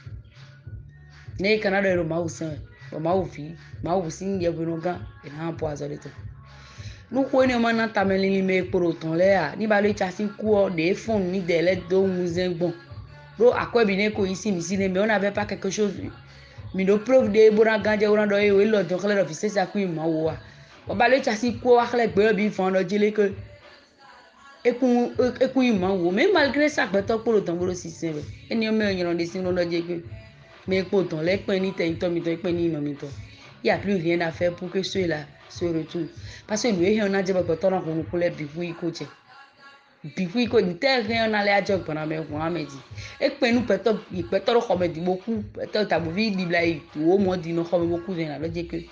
Ne kana do ro ma usan, bo ma u fi, ma u sin ye bono gan e na poison le to. Nou ko ni o ma na tameli ni me poro ton le a ni ba le chasi ku o de fon ni de le do muzen bon. Do akwe bi ne ko ici mi si ne mais on avait pas quelque chose mi do prove de bona ganje wona do e lo do khle do fi sesa ku ma wo wa o ba le chasi ko wa khle gbe bi fon do jile ke ekun ma wo mais malgré ça gbe to poro ton boro système eni o me yan de sin lo je ke mais po ton le pin ni te to mi to pin ni no mi to il y a plus rien à faire pour que ceux-là se retournent parce que lui on a dit ba to na ko ku le bi fu iko che bifu ko nte rien na le ajo gbona me ko amedi e pe nu peto i peto ro me di boku peto ta bo vi di bla i wo mo di no me boku de na lo je ke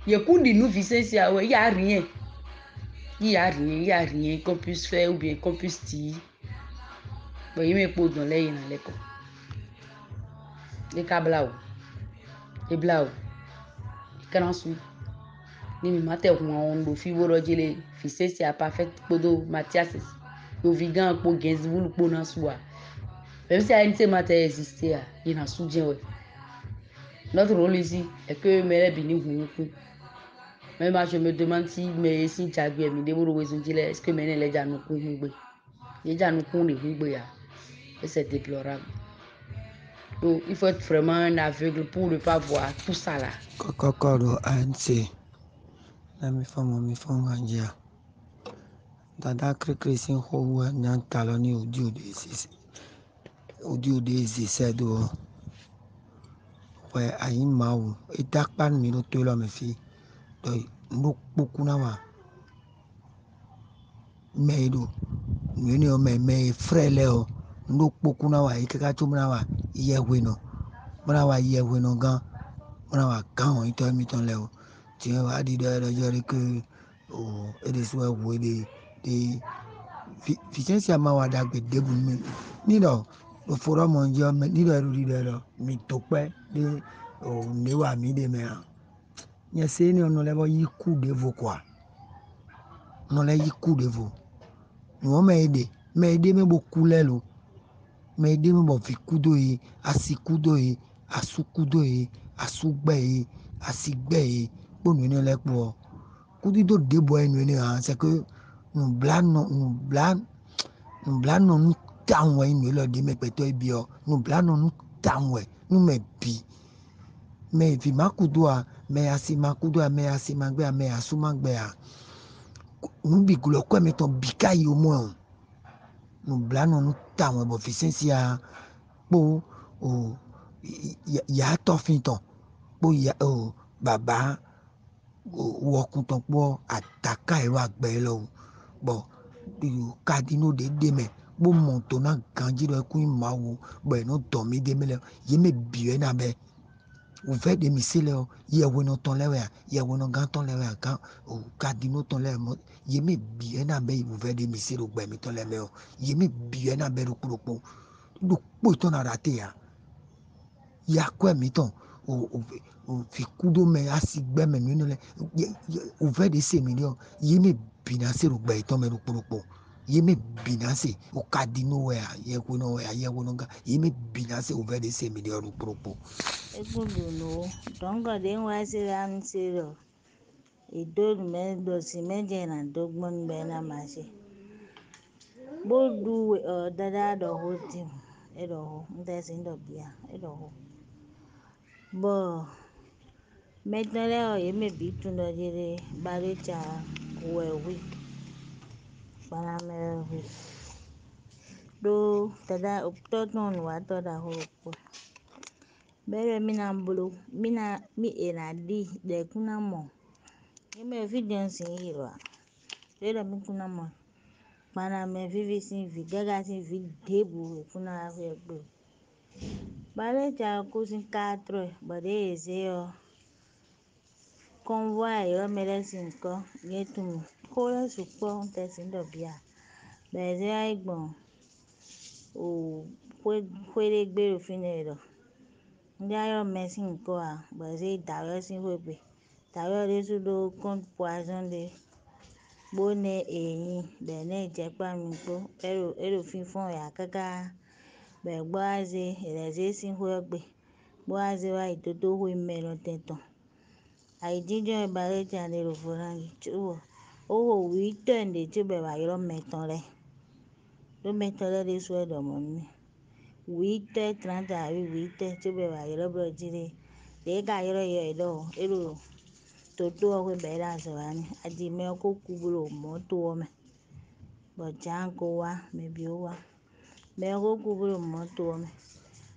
ye ku di nu vicency awe ya rien il y a rien qu'on puisse faire ou bien qu'on puisse dire bon il me pose dans les na le ko le kabla o e bla o kana su ni mi mate ko on do fi wo ro jele vicency a parfait podo Mathias yo vegan po genzvulu po na suwa. Même si ANC m'a existé, il n'a soutien. Notre rôle ici est que mes bénis vous. Même moi, je me demande si mes si Jaguar, mes dévots est-ce que mes les gens nous couvrent. Les gens nous couvrent. Et c'est déplorable. Donc, il faut être vraiment un aveugle pour ne pas voir tout ça là. Kokoro ANC. Na mi fama njia. Dada krikri sin ho nyan taloni audio de zi do. Ouais, ayi mawu. Et dakpan mi no tolo me fi. Do no pokuna wa. Meido. Nwene o me frele o. No pokuna wa ikaka chumna wa yeweno. Mona wa yeweno gan. Mona wa gan ito mi ton le o. Ti wa di do jori ke o ede so wo de Vicency ama wa dagbe debu mi. Ni do o foro mo nje me ni do ru di do mi tope de o ne wa mi de me. Nye se ni ono le bo yiku devo kwa. No le yiku devo. No me ede me bo kulelo. Me ede me bo fi kudo yi, asi kudo yi, asu kudo yi, asu gbe yi, asi gbe yi. Bo no le po. Kudi do debo enu ni han c'est que nous blanc nous tanwe inu lo di me peto ibi o. Nous blanc nous tanwe, nous me bi. Me vi makudua, me asi makudua, me asi magbe, me asu magbe a. Nous bi gulo kwa me ton bika yi o mo. Nous blanc nous tanwe bo Vicency a po o ya to fin ton. Po ya o baba wo kunton po ataka e wa gbe lo bo kadino de me bo monto na ganji do ku ma wo bo no to mi de me le ye me bi na be o fe de mi se le o ye wo no ton le we ye wo no gan ton le we kan o kadino ton le mo ye me bi na be o fe de mi se ro gbe mi ton le me o ye me bi na be ro po ton na rate ya kwa mi ton o fi kudo me asi gbe me nu le o fe de se mi le ye me bina se ro gbe ton me ro po ye me bina se o kadino we ye ko no we ye wo no ga ye me bina se o fe de se mi le ro po Egundu no, dongo de nwa siri am siri idol me do si meje na dogbon be na mashi. Bodu dada do hoti edo ho ndesi ndo bia edo ho. Bo metnale o ye me bitu ndo jere baricha wewi bana me wi. Do dada uptoton wa toda ho po. Bere mina mbulu mina mi enadi de kuna mo. Ime evidence hiro. Lelo mi kuna mo. Bana me vivi sin vi gaga sin vi debu kuna agbe. Baricha kusin 4 bade ezeo. Convoy yo meresin ko yetu kole supo tesi ndo bia beze aigbon o kwere gbero finero ndi ayo mesin ko a beze dawo sin webe dawo de su do con poison de bone eyin be ne jepa mi po ero fifon ya kaka be gbaze eleze sin webe gbaze wa itoto ho imelo teton Aijijo baricha de roforangi chuo o weekend che be ba yoro metole do metole de suedo monni weekend 30 abi weekend che be ba yoro bro jire de ga yoro ye do ero to we be da so ani adi me ko kuburo moto me bo jango wa me bi wa me ko kuburo moto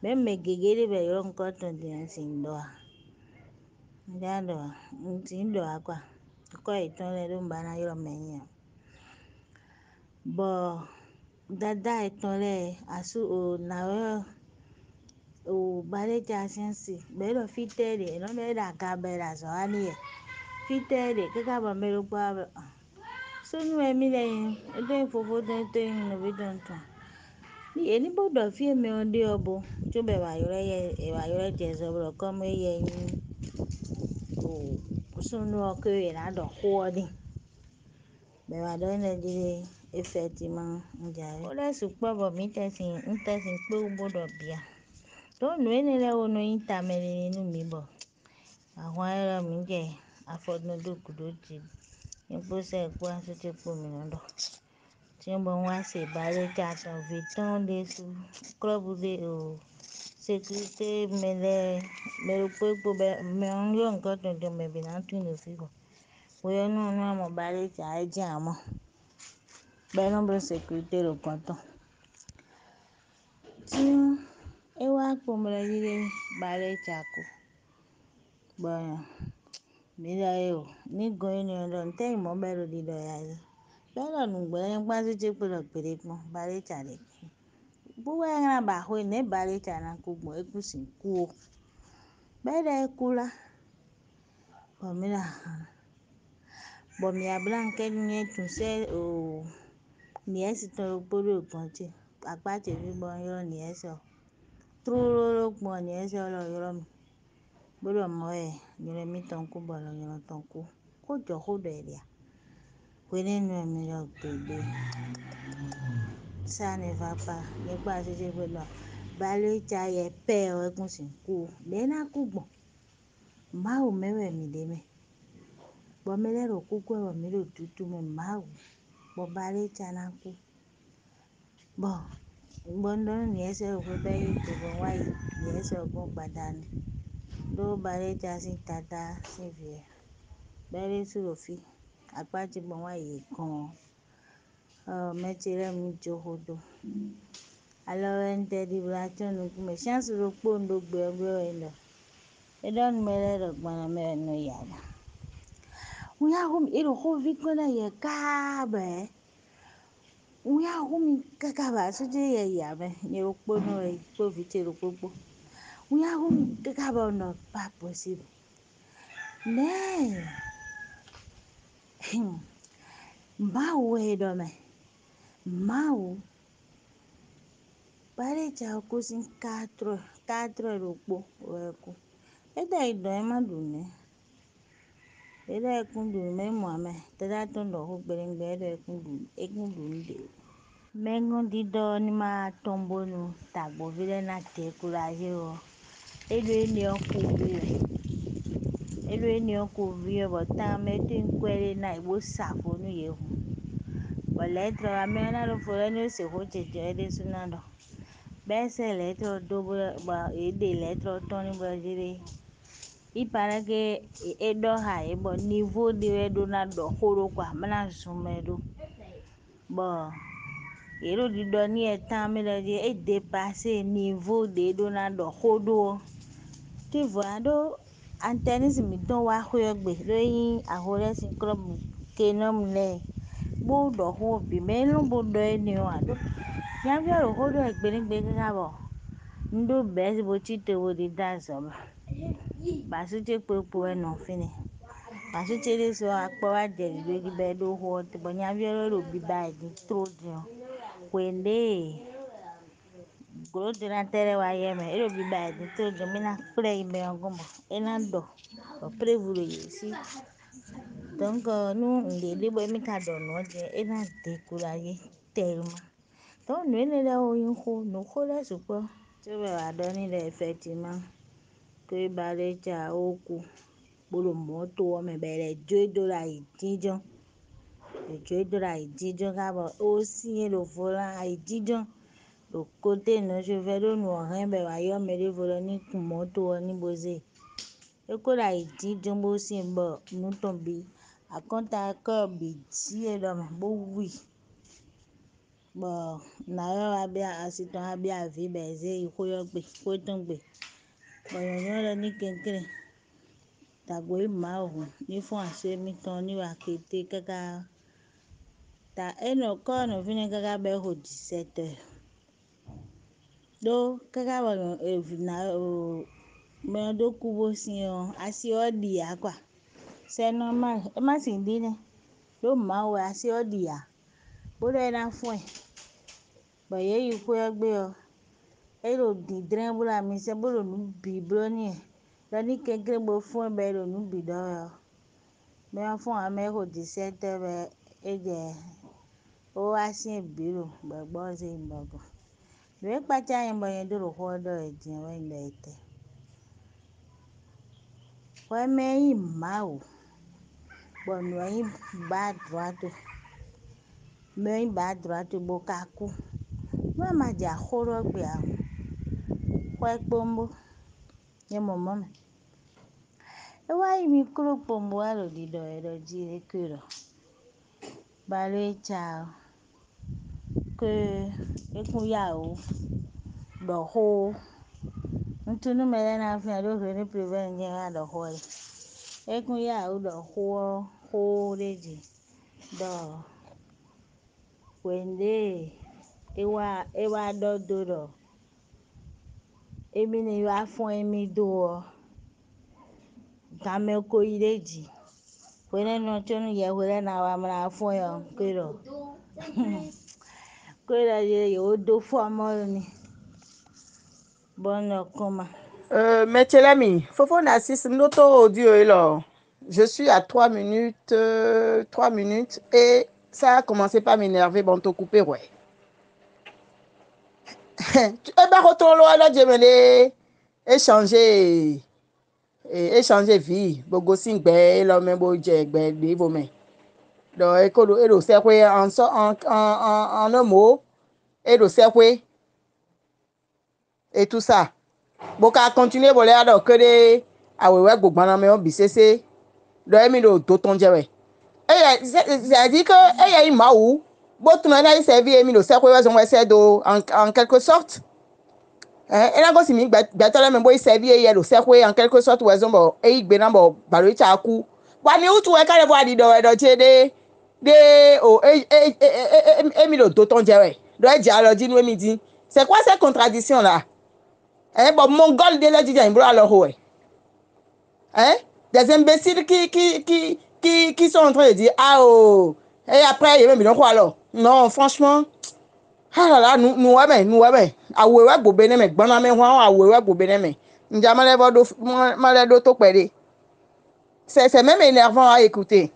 me gegere be yoro nko to de sin do ndando tin do akwa ko iton le do mbana yoro me bo dada iton le asu o na o bare jasensi bero fitere no me da kabera so ani fitere kaka ba mero kwa so nu emi le ede fofo de te no bi don ton ni eni bodo fi me onde obo to be wa yore je so bro come ye yin o so nu o ke na do ho ni be wa do ne di effectivement nja o le su po bo mi tesin pe o bodo bia to nu eni le o no intermere nu mi bo àwọn ẹ̀rọ mi jẹ́ afọdúndókòdójì nípòsẹ̀ ẹ̀kọ́ asútẹ́pọ̀ mi lọ́dọ̀ tí ń bọ̀ wá sí ìbálẹ̀ jàdọ̀ vitan de su club de o sécurité mẹ́lẹ̀ mẹ́rùpépo mẹ́rin yóò nǹkan tuntun mẹ́bí náà tún lè fi bọ̀ bóyá náà àmọ̀ ìbálẹ̀ jà ẹ̀ jẹ́ àmọ́ bẹ́ẹ̀ náà bọ̀ sécurité rò kàn tán tí ẹ wá pọ̀ mọ́lẹ̀ yíyẹ ìbálẹ̀ jà kù gbọ́yàn. Mira yo, ni goini ndo ntei mo bero di do ya. Bero nungwe ngwazi je pelo pereko bare chale. Buwe ngana ba ho ne bare chana ku mo ekusin ku. Bere kula. Bo mira. Bo mi ablanke nye tunse o niesi to polo ponche. Akpache vi bo yo niesi. Truro mo niesi lo yo mi. Bolo moe nyere mi tonku bolo nyere tonku ko jo ho de dia kwene no mi lo gbede ça ne va pas ye pa se je bolo bale cha ye pe o ekun sin ku de na ku gbon ma o mewe mi de me bo me le ro ku ko bo mi lo tutu me ma o bo bale cha na ku bo bondo ni ese o ko be yi to bo wa yi ni ese o ko padani do bare cha sin tata sin vie bere surofi akpaji bon wa ye kan metire mi johodo alo ente di blatun ku me chance ro pondo gbe endo e don mere ro gbana me no yada uya hum iro ho vikona ye kabe uya hum kakaba so je ye yabe ni ro pono e po vitero popo uya hum kakaba no pa possible ne Mau edo me. Mau. Pare cha kusin 4 rokpo weku. Eda ido ema dune. Eda ekun dune me muame. Tada tondo ho berengbe eda ekun dune de. Mengon dido ni ma tombo nu tagbo vile na te kuraje o. Edo eni oku vile. Edo eni oku vile bota me tin kwere na ibo safo nu yehu. Letro a me na lo fo ni se ho cheche de sunado bese letro dobo ba e de letro toni ba jire I para que e do ha e bo niveau de do na do horo kwa mana sumedo bo e ro di do ni e tan me le je e dépasser niveau de do na do hodo tu vois do antenis mi don wa ho gbe lo yin ahore sin club kenom le bo do ho bi me lo bo do eni o ado nya bi ro ho do egbe ka bo ndo be si bo chite wo di dance o ba su che po e no fini ba su che de so apo wa je lo di be do ho te bo nya bi ro bi ba di tro di o kwende gro de na tere wa ye me ro bi ba di tro di mi na pre me ogomo e na do o pre vu lo yesi donc nous ndele bo mi ka do no je e na décourager tellement donc nous ne la o yin ho no ho la supo tí ó bẹ̀ wá dán nílẹ̀ effectivement que bare cha oku bolo moto me bere joidora idijon joidora idijon ka bo o si lo volant idijon lo côté no je vais do no ren be wa yo me le volant ni ku moto ni boze Ekola edi jumbo si bo nutombi akonta ko bidzi edome bo wi bo na yo abia asiton abia vi beze ikoyo gbe kotongbe bo yo le ni kenkere tagbo ma o ni fun ase mi ton ni wa kete kaka ta eno ko no vini kaka be ho 17 do kaka bo na o me do kubo si o asi odi akwa c'est normal e ma si ndine do ma o asi odi ya bo le na fun bo ye yi ko gbe o e lo didren bula mi se bo lo nu bi bro ni lo ni kenkere bo fun be lo nu bi do yo me fun a me ho 17 be e je o asi biro be gbo se mbogo le pa cha yin bo yen do lo ho do e din we ndete we me yi ma o bo no yin ba droite me yin ba droite bo ka ku wa ma ja khoro gbe a we pombo ye momo me e wa yi mi kuro pombo a lo di do e do ji e kuro ba le cha ke ekun ya o do ho ntunu me le na fi do ni prevent ye ha do ho ekun ya o do ho leji do wende ewa do do emi ni wa fun emi do kame ko ileji wele no chonu ye wele na wa mra fun yo kero kero ye o do fun mo ni bon koma Metelemi, Fofo Nassis, Noto audio est là. Je suis à 3 minutes, 3 minutes et ça a commencé par m'énerver, bon, te couper, ouais. Eh ben, retourne loin, là, je me échanger vie. Bogo sing be, là, même beau jet, be, des vos mains. Donc, école, et le cercle, en un mot, et le cercle, et tout ça. Boka continuer, voler, alors que des, ah ouais, gogbana, mais on bisese. Le emi do to ton jewe c'est dit que il ma ou botu na na servi emi do se ko wezo we do en quelque sorte e na go si mi gba tole me boy servi e do se ko en quelque sorte wezo bo e igbe na bo baro cha ku wa ni utu we kare bo adi do che de o emi do to ton jewe do e ja lo dinu emi din c'est quoi cette contradiction là bon mongol de la dija imbro alors ouais hein, des imbéciles qui sont en train de dire ah oh et après il y a même quoi alors non franchement ah là là nous ouais ah ouais go bene me gbona me ho ah ouais go bene me nja male do to pede c'est même énervant à écouter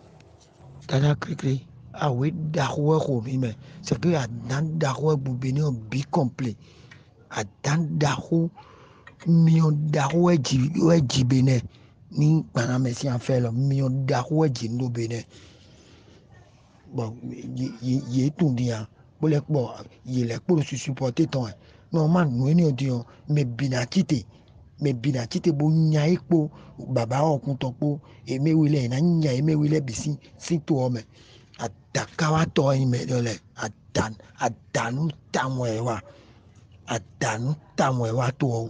Tana Krikri, ah oui, Dahoué Rovime, c'est que à Dan Dahoué Boubéné un bi complet. À Dan Dahou, million Dahoué Djibéné, ni Panamessi en fait, million Dahoué Djindo Béné. Bon, il est tout dit, hein. Bon, il est pour se supporter ton. Normalement, nous disons, mais binatite. Mais binatite, bon, nya ekpo, baba o kuntokpo, eme wile, na nya eme wile bisi, si to ome. Atakawa to ime dole, atanu tamwewa. Atanu tamwewa to.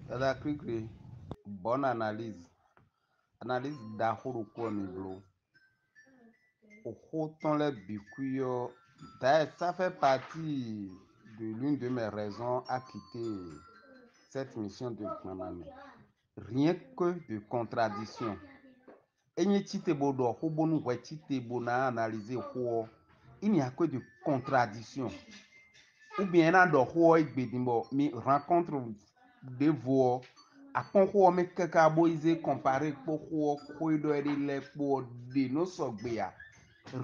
Dada Krikri, bonne analyse. Analyse d'Ahuru Kwamiblo. Autant les bikuyo. Ça fait partie de l'une de mes raisons à quitter cette mission de Kmaname. Rien que de contradiction. Enye Chitebo do Hobonu Chitebo na analyser il n'y a que de contradiction. Ou bien na do ho igbedimbo mi rencontre de voix à concours mais kaka boise comparé pour do le pour de nos sogbea.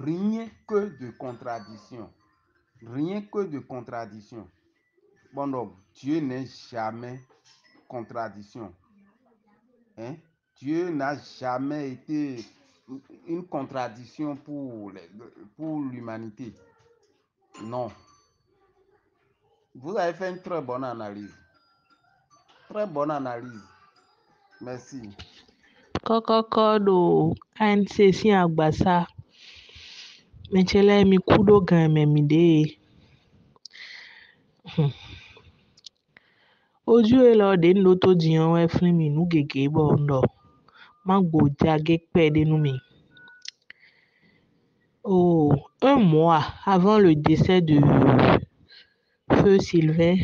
Rien que de contradiction. Rien que de contradiction. Bon donc Dieu n'est jamais contradiction. Hein? Dieu n'a jamais été une contradiction pour l'humanité. Non. Vous avez fait une très bonne analyse. Très bonne analyse. Merci. Kọ́kọ́kọ́ do ANC si agbasa. Mechele mi kudo gan me mi de. Ojú elo de nlo to jiyan we fún mi nu gègé bo ndo. Ma gbo jage pe denu mi. Oh, un mois avant le décès de Feu Sylvain,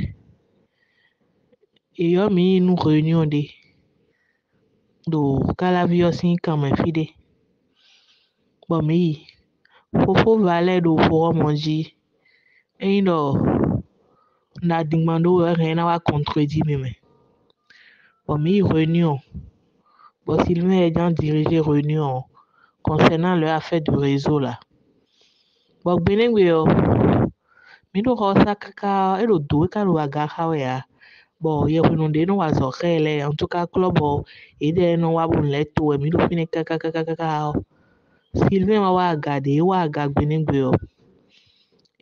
et yo mi une réunion do Calaviosin comme fide. Bon mi fofo valet do forum monji. Et do na demando rien à contredire même. Bon mi réunion. Bon Sylvain ayant dirigé réunion concernant leur affaire du réseau là. Bon benengwe yo. Mi do rosa kaka e do do ka do aga ya. Bon ye kunonde no wazo khele en tout cas club e de no wa bun leto e mi do fine kaka. Sylvain wa agade wa aga benengwe yo.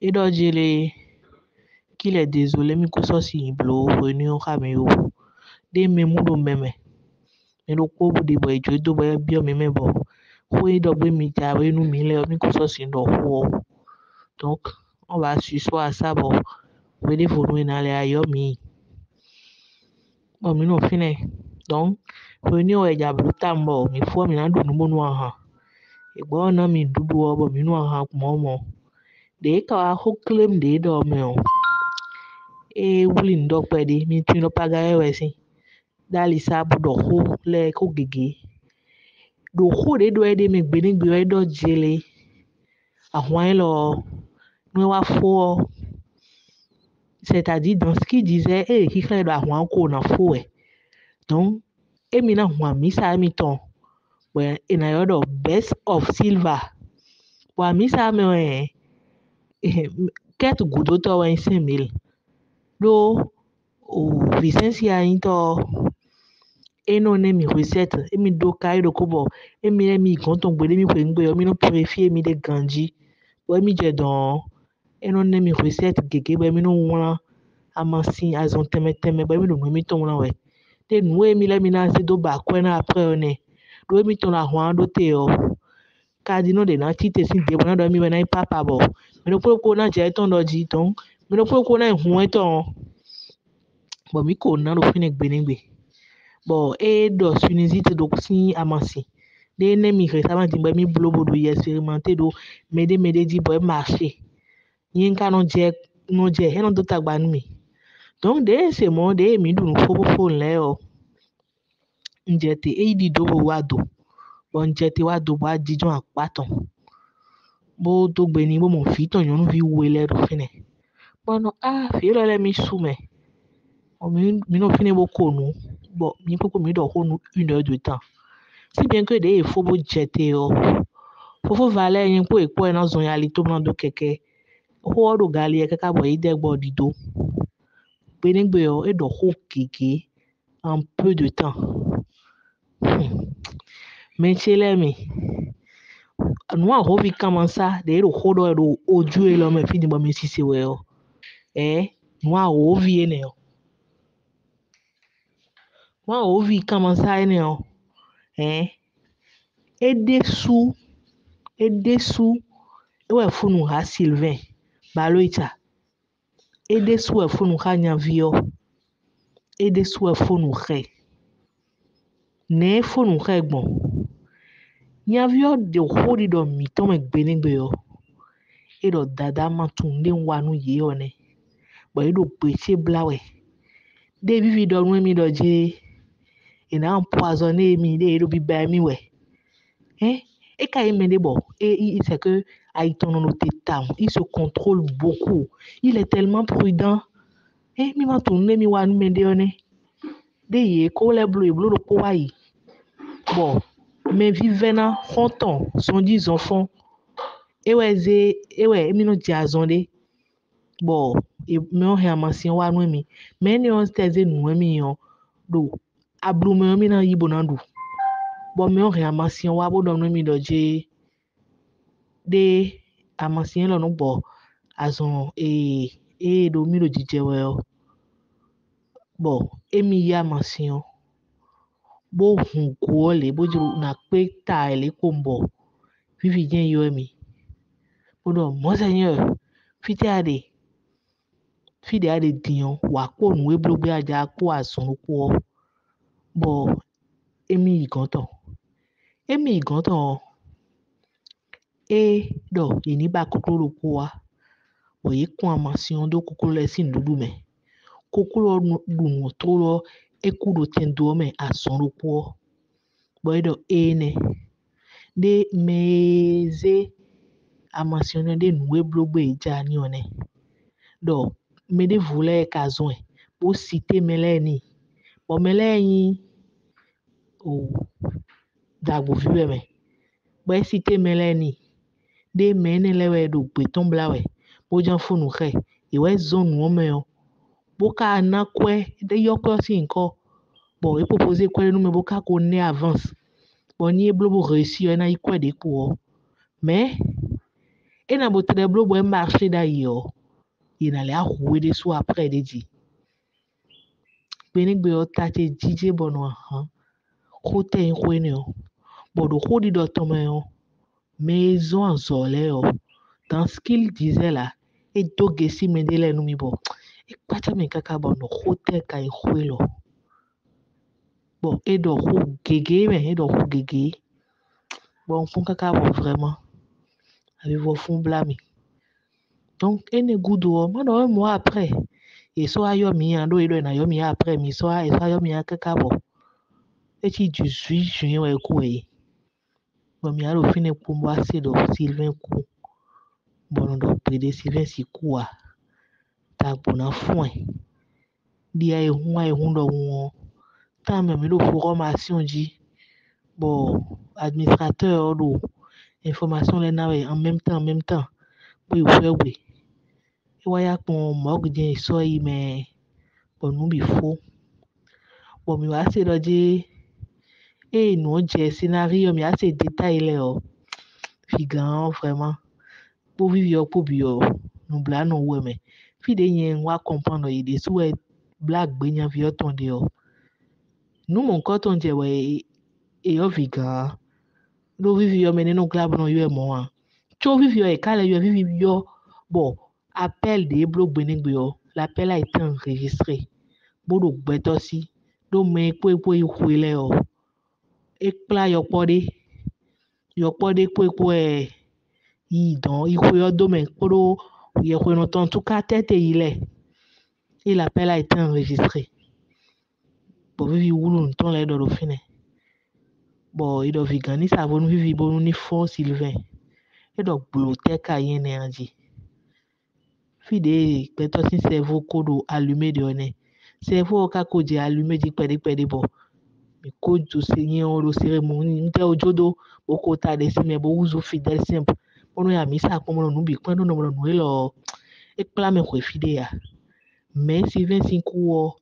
E do jele qu'il est désolé mi ko so si blo réunion kame yo. De memudo meme. Mi do ko bu de boy jo do boy bio meme bo. Ko e do gbe mi ja we nu mi le mi ko so si ndo ho. Donc on va suivre à ça bon. We de fonu na le ayo mi. Bon mi no fine. Donc réunion e ja blu tambo mi fo mi na do nu bonu aha. E gbo na mi dudu obo mi nu aha mo. De ka ho claim de do me o. E wuli ndo pe de mi tin lo paga e we si. Dali sa bu do ho le ko gege. Do ho de do e de me gbenigbe e do jele. Ahwan lo nous wa fo. C'est-à-dire dans ce qu'il disait qui fait do ahwan ko na fo e. Donc emi na hwan mi sa mi ton. Well, in a order best of silver. Wa mi sa me ket gudo to wa 5,000. Do o licencia into eno ne mi recette emi do kai do kobo emi konton gbe mi pe ngbe mi no purifier mi de ganji. Wa mi je don eno ne mi recette gege ba mi no won amansin azon teme ba mi do mi ton won we. De nu emi le mi na se do ba ko na après one. Do mi ton la hwan do te o. Kadino de na tite sin de bona do mi na papa bo. Mi no ko na je ton do ji ton. Mi no ko na hun eton. Bon mi ko na do fine gbenengbe. Bon e do sunizite do si amansi. De ne mi récemment di mi blobo do expérimenté do mede di boy marché. Yin ka no je e no do tagba nu mi. Donc de ce mo de mi do fo le o. Njete e di do wa do. Bon njete wa do ba dijon apaton. Bo to gbe ni bo mo fi ton yon vi wele do fine. Bon no fi lo le mi soume. O mi no fine bo ko nu. Bon mi ko mi do ho nu 1 heure de temps. Si bien que de fo bo jete o. Fofo vale yin po e na zon ya li to blan do keke. Ho do gali e kaka bo ide gbo dido. Benengbe yo e do ho keke en peu de temps. Mais chez mi nous a revu comment ça de do ho do oju e lo me fi di bo mi sisi we o. Nous a revu ne o. Nous a revu comment ça ne o. E desu e we funu ha Sylvain Baloita. E desu e funu ha Nyavio. E desu e funu he. Ne funu he gbon. Nyavio de ho di do mi ton me gbenengbe yo. E do dada matun de nwa nu ye one. Bo e do peche blawe. De vivi do nu mi do je. E na empoisonné mi de e do bi ba mi we. Et quand il me dit bon, et c'est que Aïton no tetam, il se contrôle beaucoup. Il est tellement prudent. Mi ma tourné mi wa me de one. De ye ko le bleu le ko wa yi. Bon, mais vivena honton, son 10 enfants. E mi no di azonde. Bon, e me on he amansin wa nu mi. Mais ni on steze nu mi yon. Do ablu me mi na yibo na do. Bon me on he amansin wa bo do nu mi do je. De amansin lo no bo azon do mi do jije we o. Bon, emi ya amansin bo hun ko le bo ju na pe ta le kombo vivi jen yo mi bodo monseigneur fide ade dion wa ko nu e blogbe aja ko asun ko bo emi iganto e do ini ba kokoro ko wa bo ye ko amasiun do kokoro le sin dudu me kokoro dun to lo e ku do tendo me asun ko bo e do ene de meze amasiun de nu e blogbe ja ni one do me de vule kazon bo cité meleni bo meleni o dagbo viwe me bo cité meleni de mene lewe do beton blawe bo jan funu khe iwe zone wo me o bo ka na kwe de yoko si nko bo e proposer kwe no me bo ka ko ne avance bo ni e blobo réussir na ikwe de ko mais e na bo tre blobo e marché da yo ina le ahuwe de so après de di benigbe o tate jije bono kote nkwene o bodo kodi do tome o maison anzole o dans ce qu'il disait là et doge si mendele no mi bo e pata me kaka bono kote ka ikwelo bo e do ko gege bon fun kaka bo vraiment avec vos fun blami donc ene gudu o mano un mois après et so ayo mi ando e do na yo mi après mi so ayo mi kaka bo e ti 18 juin we ku e bo mi aro fine ku mbo ase do Sylvain ku bono do pede Sylvain si ku a ta bona fun di ai hun do won ta me mi do formation ji bo administrateur do information le na we en même temps bo iwe we e wa ya pon mo gudin so yi me bo nu bi fo bo mi wa se do je e no je scénario mi ase détail le o figan vraiment bo vivio po bio no bla no we me fi de yen wa comprendre e de so e black gbe yan vi o ton de o nu mo nko ton je we e o figan do vivio me nínú club no yo e mo wa cho vivio e kale yo vivio bo appel de blog benigbe o l'appel a été enregistré bodo gbeto si do me po ikwele o e kla yo pode po e idon ikwe odo me podo ye ko no ton tout ka tete ile et l'appel a été enregistré bo vivi wulu ton le do fine bo ido vegan ni savonu vivi bonu ni fo Sylvain e do blote ka yen anji fide gbeto si cerveau kodo allumé de one cerveau ka ko je allumé di pede bo mi ko jo se yen o ro cérémonie nte ojodo o ko ta de si me bo uzo fidèle simple ono ya misa ko mo no bi pon no no lo e pla me ko fide ya mais Sylvain 5 o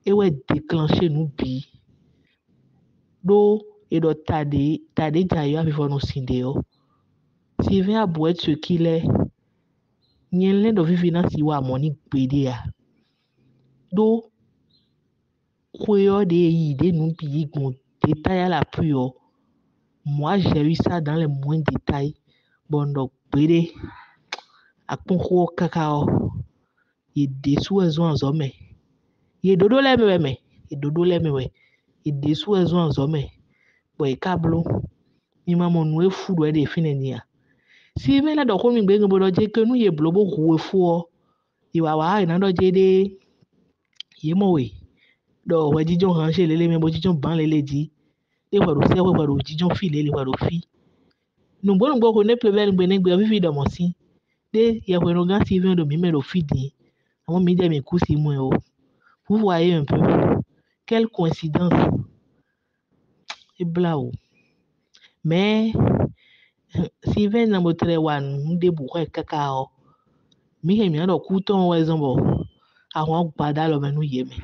e we déclencher nu bi do et do tade jayo avivo no sinde o Sylvain a beau être ce qu'il est nyen le do vivi na si wa moni gbede ya do koyo de yi de nu bi gon détail à la pluie o moi j'ai eu ça dans les moindres détails bon do gbede akpon ko kaka o ye de su ezo anzo me ye dodo le me ye de su ezo anzo me bo e kablo mi mamo nu e fu do e de fine ni ya si me la do ko mi gbe bo do je ke nu ye blobo hu e fu o iwa wa ina do je de ye mo we do we jijon han se lele me bo jijon ban lele di de wa do se wa do jijon fi lele wa do fi nu gbo ko ne plevel gbe vivi do mo si de ye ko no gan si vient do mi me do fi di àwọn mi de mi ku si mo o vous voyez un peu quelle coïncidence et blau mais Sylvain na mo tre wan de bu ko kaka o mi he mi do ku ton we zon bo àwọn gbada lo menu ye me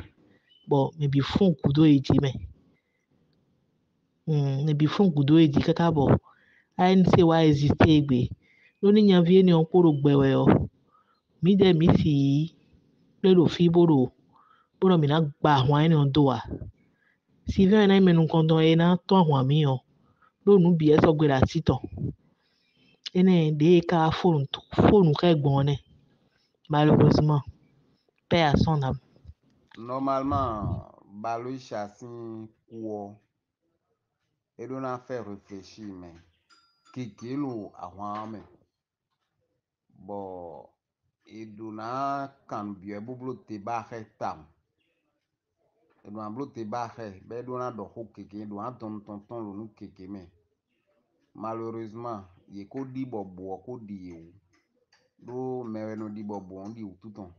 bo me bi fun ku do eji me me bi fun ku do eji kaka bo ai nse wa existe egbe lo ni yan vie ni on poro gbewe o mi de mi si le lo fi bodo mi na gba àwọn ẹni on do wa Sylvain na menu kondo na to ahwami yo. Do nu bi eso gbe la tito. Ene de ka phone ka egbon malheureusement paix à son âme. Normalement, Baloui Chassin ou et on a fait réfléchir, mais qui est avant, mais bon, et on a quand bien boublo te barre tam. Et on a blo te barre, ben on a do hockey, on a ton le nous keke, mais malheureusement, il y a qu'au dit bobo, qu'au dit ou. Do, mais on dit bobo, on dit ou tout le temps.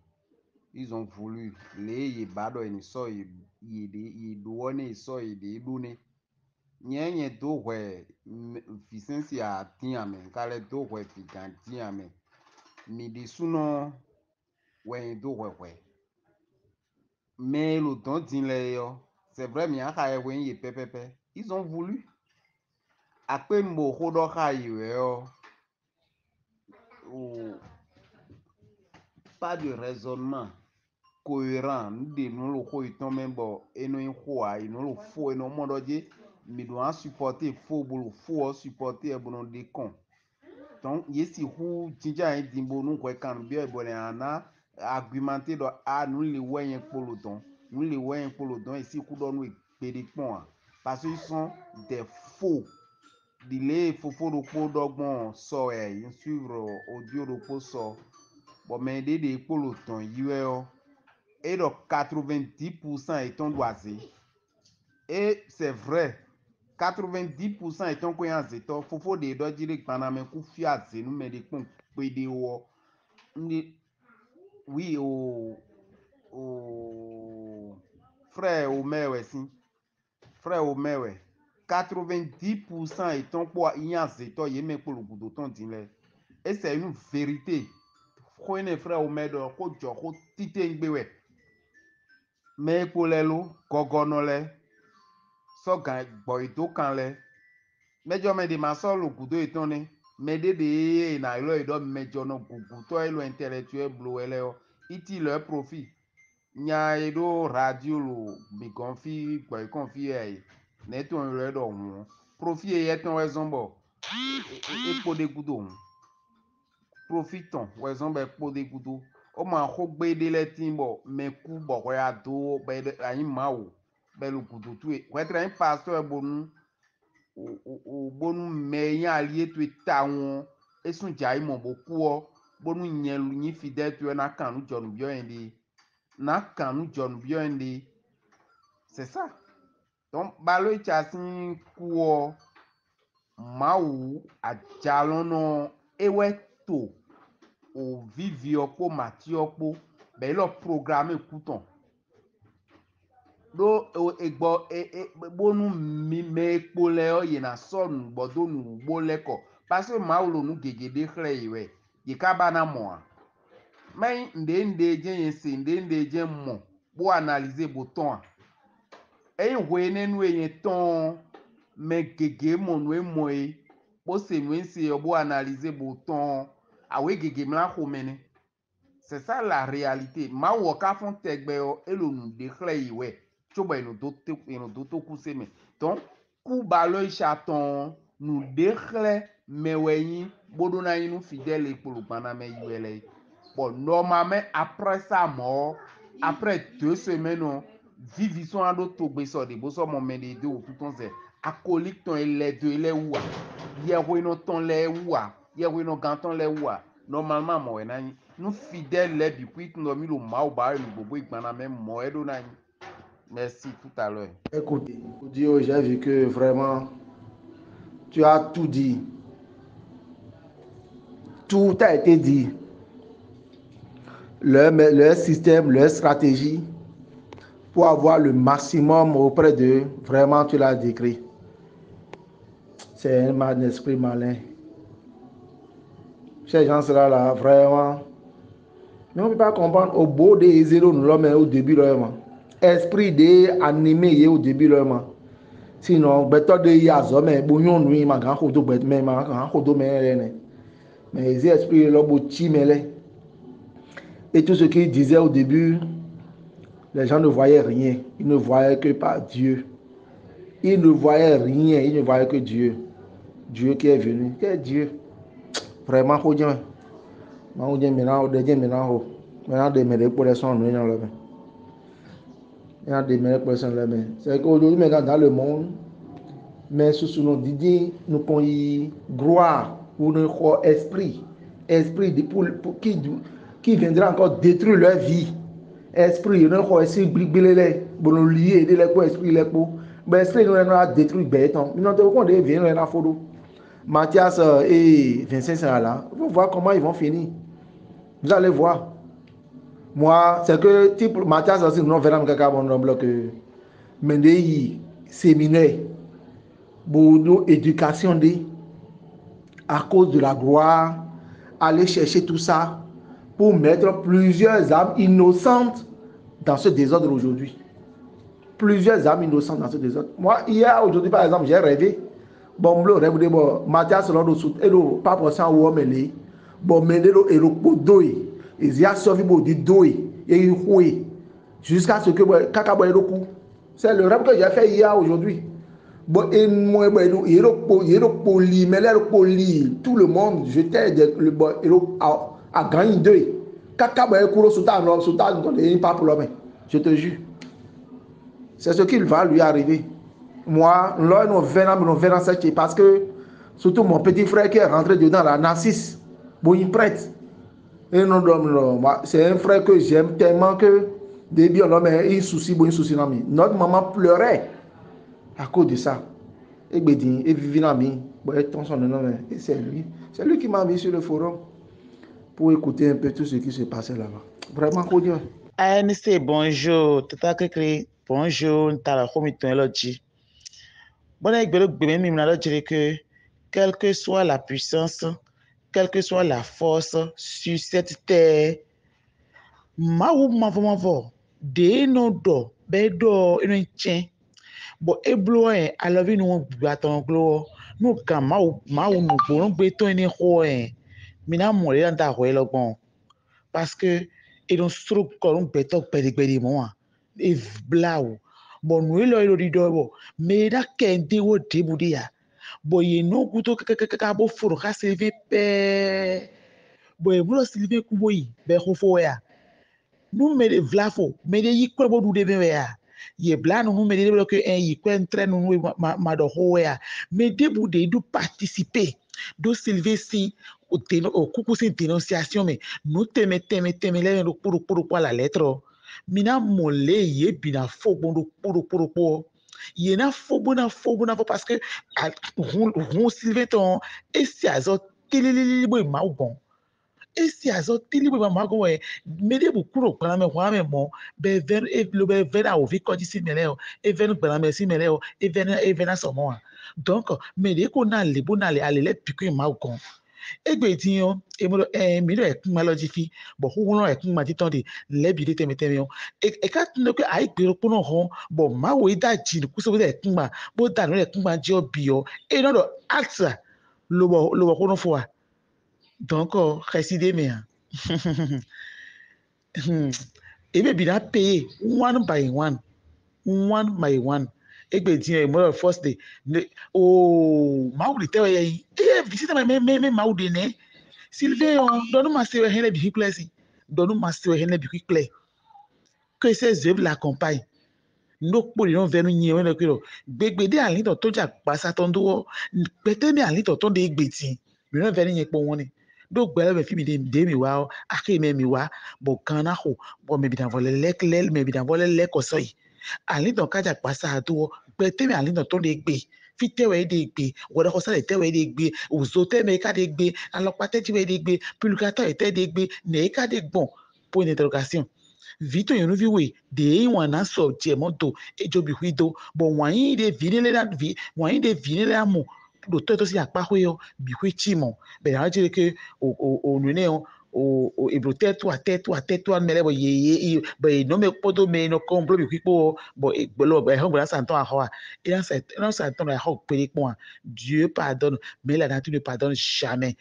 Ils ont voulu les bado en so y douane so y de dune nyenye do we efficiency a tiame kale do we fikan tiame mi de suno we do we mais le temps din le yo c'est vrai mi aka we y pepepe ils ont voulu après mo hodo ka yo pas de raisonnement cohérent de nous le coïton même bon et nous quoi et nous le faux et nous monde dit mais doit supporter faux boulot faux supporter bon des cons donc ici où tinja dit bon nous quoi quand bien bon ana argumenter do a nous les voyons peloton nous les voyons peloton ici coup donne nous pédicon parce qu'ils sont des faux dile fofo do po dogbon so suivre audio do po so bon mais des peloton yo et donc 90% étant doisé. Et c'est vrai, 90% étant coincé. Il faut des doigts dire que pendant mes coups fiancés, nous mettons des points PDO. Oui, au frère au mère aussi. Frère au mère, 90% étant quoi y a c'est toi y met pour le bout d'autant d'ile. Et c'est une vérité. Frère au mère de quoi tu as tité ngbewe. Mais pour les loups, gogonole, so boy to kanle, mejo me di maso lo kudo etone, me de na ilo edo mejo no gugu to ilo intellectuel blue ele o, iti le profit. Nya edo radio lo mi konfi, boy konfi neto en le do hu. Profit e ton wezombo, e de gudo. Profiton, wezombo e de gudo. O ma ho gbe de le timbo me ku bo ko ya do be ayin mawo be lu kudu tu e ko tra pastor bonu o bonu me yan alié tu ta won e sun jai mo bo ku o bonu yen lu yin fidèle tu na kanu jonu bio ndi na kanu jonu bio ndi c'est ça donc balo chasin ku o mawo ajalono ewe to o vivi opo mati opo be lo programme écoutant do egbo bonu mi me epo le o ye na so nu gbodo nu gbo leko parce que ma lo nu gegede kre iwe ye ka bana mo mai nde je yen se nde je mo bo analyser bouton e we nenu yen ton me gege mo nu e mo e bo se nu se bo analyser bouton awe gege mla ko mene. C'est ça la réalité. Ma woka font tegbeo et le nous déclare ouais. Choba ino doto kuseme. Donc ku balo chaton nous déclare mais ouais bodona inu fidèle pour le baname yuele. Bon normalement après ça mort après 2 semaines vivison à d'autres beso de boso mon mende de ou tout on sait acolyte ton les deux les oua. Yero ino ton les oua. Yero ino ganton les oua. Normalement moi nous fidèles les depuis que nous avons mis le mal bas et nous bobo igmana même moi merci tout à l'heure. Écoute, Dieu, j'ai vu que vraiment tu as tout dit. Tout a été dit. Leur système, leur stratégie pour avoir le maximum auprès d'eux, vraiment tu l'as décrit. C'est un esprit malin. Ces gens-là, vraiment, mais on ne peut pas comprendre au beau des zéros, nous l'homme au début, vraiment. Esprit de animé au début, vraiment. Sinon, beto de yazo, mais bouillon, lui, ma grand photo, mais ma grand photo, mais les esprits, là, beau timélé. Et tout ce qu'il disait au début, les gens ne voyaient rien. Ils ne voyaient que par Dieu. Ils ne voyaient rien, ils ne voyaient que Dieu. Dieu qui est venu. Quel Dieu? Vraiment, faut dire. Maintenant, des médailles pour les sons, nous, il y a des médailles pour les sons, c'est qu'aujourd'hui, dans le monde, mais sous nos Didier, nous avons gloire pour notre esprit. Esprit qui viendra encore détruire leur vie. Esprit, nous avons essayé de briller, pour nous lier, aider les esprits, les coups. Mais esprit, nous avons détruit béton. Nous avons venir dans la photo. Mathias et Vincent sont là. Vous voir comment ils vont finir. Vous allez voir. Moi, c'est que type Mathias aussi, nous verrons que Mendei séminaire pour éducation à cause de la gloire, aller chercher tout ça pour mettre plusieurs âmes innocentes dans ce désordre aujourd'hui. Plusieurs âmes innocentes dans ce désordre. Moi, hier, aujourd'hui, par exemple, j'ai rêvé. Bon, le rêve de Mathias, et le pape sans Womeli, bon, mais le doi, il y a sauvé de doi, et il fouille, jusqu'à ce que Kakaboy le coup. C'est le rêve que j'ai fait hier, aujourd'hui. Bon, et moi, il est poli, mais il poli, tout le monde, j'étais à gagner deux. Kakaboy le coup, il pas pour l'homme, je te jure. C'est ce qu'il va lui arriver. Moi, là, nous verrons ça parce que, surtout mon petit frère qui est rentré dedans, la Narcisse, bon, il prête. Et non, c'est un frère que j'aime tellement que, début, il soucie, bon, il soucie. Notre maman pleurait à cause de ça. Et Bédin, et Vivinami, c'est lui qui m'a mis sur le forum pour écouter un peu tout ce qui se passait là-bas. Vraiment, quoi dire. ANC, bonjour. Tata Kekri, bonjour. Ntala Khomiton Elodji. Bon, avec Belo Gbememi, je dirais que, quelle que soit la puissance, quelle que soit la force sur cette terre, Maou Mavomavo, de no do, bedo, ino tien. Bon, ebloé, alors vi nous battons glo, nous quand Maou nous bon béton ni roé. Mina mourir dans ta roé le bon. Parce que, et donc, stroke quand on béton pédicpédi moi, et blau. Bon, nous, il bon, mais là, qu'un wo déboudia. Bon, il no couteau kakabo four, rassévé pé. Bon, il voulait s'élever couboui, ben, rofoya. Nous, mais les vlafo, mais les yikwe bo de bea. Ye bla nous mais les bloquer un yikwe entraîne nous ma do hoya. Mais débouder de participer, de s'élever si au coucou c'est dénonciation mais nous teme les pour la lettre. Mina molé ye bina fo bon pour ye na fo bona parce que on s'élever ton et si azot télé ma bon. Et si azo tili bo ma go e mede bu kuro para me wa me mo be ven e lo be ven a ovi ko di si mele o e ven para me si mele o e ven a so mo donc mede ko na le bo na le ale le piku ma go egbe ti yan e mo mi do e kun ma lo ji fi bo hu no e kun ma ti ton de le bi de teme o e ka tun ko ai gbe ro no ho bo ma wo da ji ku so de kun ma bo da no e kun ma ji obi o e no do axa lo bo ko no fo wa. Donc, récider, mais et bien, il a payé one by one. Et bien, il y a first day. Oh, Maoudi, tu es visite même Maoudi, né? Sylvain, donne-moi ce que les bijoux clés. Donne-moi ce que les bijoux clés. Que ces œuvres l'accompagnent. Nous pouvons venir nous dire que Bégbédé a l'île de Jack passe à ton dos. Peut-être à l'île de ton dégbéti. Nous venons venir pour moi. Donc, ben, fi mi de mi wa ake me mi wa bo kana ho bo me bi dan vole lek lel me bi dan vole lek osoi ali don kaja pasa to pe te mi ali don to de gbe fi te we de gbe wo da ko sa te we de gbe uzo te me ka de gbe alopa te ti we de gbe pulgator te de gbe ne ka de gbon point d'interrogation vito yonu vi we de won na so je moto ejo bi huido bo wan yi de vinele na vi wan yi de vinele amu do to si apá yo bi hu chimo be na dire que o nune o ebro teto mele bo ye be no me podo me no complo bi hu po bo lo be ho bra santon a ho et dans santon a ho pe po Dieu pardonne mais la nature ne pardonne jamais.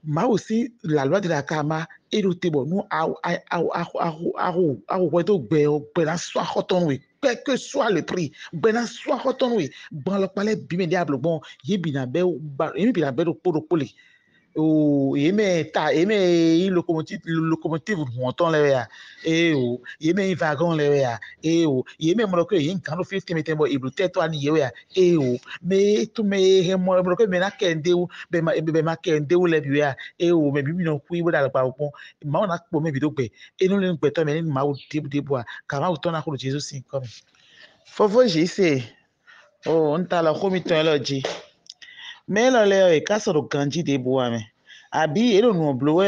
Ma aussi la loi de la karma et le tebo nous a to gbe o pe na so hoton we quel que soit le prix bena soit hoton we ban lo pale bime diable bon yebina be yebina be do pole o yeme locomotive monton le ya o yeme wagon le ya o yeme mo ko yin kan 50 meter bo ibu teto ani ye ya o me tu me he mo ko me na kende u be ma kende u le bi ya o me bi mi no ku ibo da pa pon ma na po me bi do pe enu le pe to me ni ma o de bo ka ma o to na ko Jesus sin come fofo ji se o nta la ko mi ton lo ji mélòó lẹ ẹ ká sọ̀rọ̀ kan jíde bo wa mẹ àbí èrò nù blowe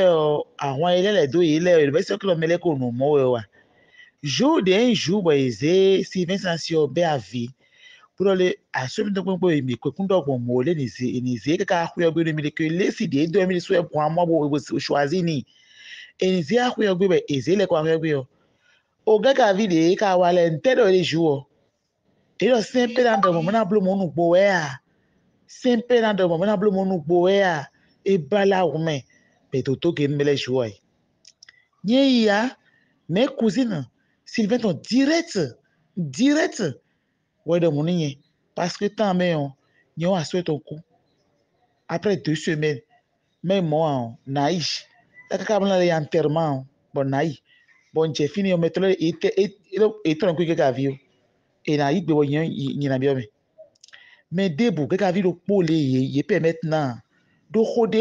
àwọn ẹlẹ́lẹ̀dó yìí lẹ ìrẹsẹ̀ kìlọ̀ mẹlẹ́ kò nù mọ́wẹ́ wa jour de un jour bọ̀ ẹ̀zẹ́ Sylvain Sancio bẹ́ àvi kúrò lẹ àsọ́mídọ́gbọ̀ngbọ̀ èmi kúndọ̀gbọ̀n mọ̀ lẹ́ nìzẹ́ kẹ́kẹ́ àkúyọ̀ gbé mi lẹ́kẹ́ lẹ́sì dé dọ́ mi sọ ẹ̀kọ́ àmọ́ bọ̀ ṣùwàzí ni ẹ̀nìzẹ́ àkúyọ̀ gbé bẹ̀ ẹ̀zẹ́ lẹ́kọ́ àkúyọ̀ gbé ọ o gẹ́gẹ́ àvi dè ká wà lẹ́ ntẹ́dọ̀ lẹ́ ju ọ èyí lọ sẹ́ńpẹ́ náà dọ̀ mọ́ náà blo mọ́ nù gbọ́ ẹ̀ à sempre na do mona blo monu boea e bala ume peto to ke mele joy nye ya mes cousines Sylvain ton direct ouais de mon nye parce que tant mais on nyo a souhaité ton coup après 2 semaines même moi naïch la ka bla le enterrement bon naï bon j'ai fini on mettre et ton coup que ka viu et naï be bon nyi na bien mais debu que ka vi lo pole ye permettre na do khode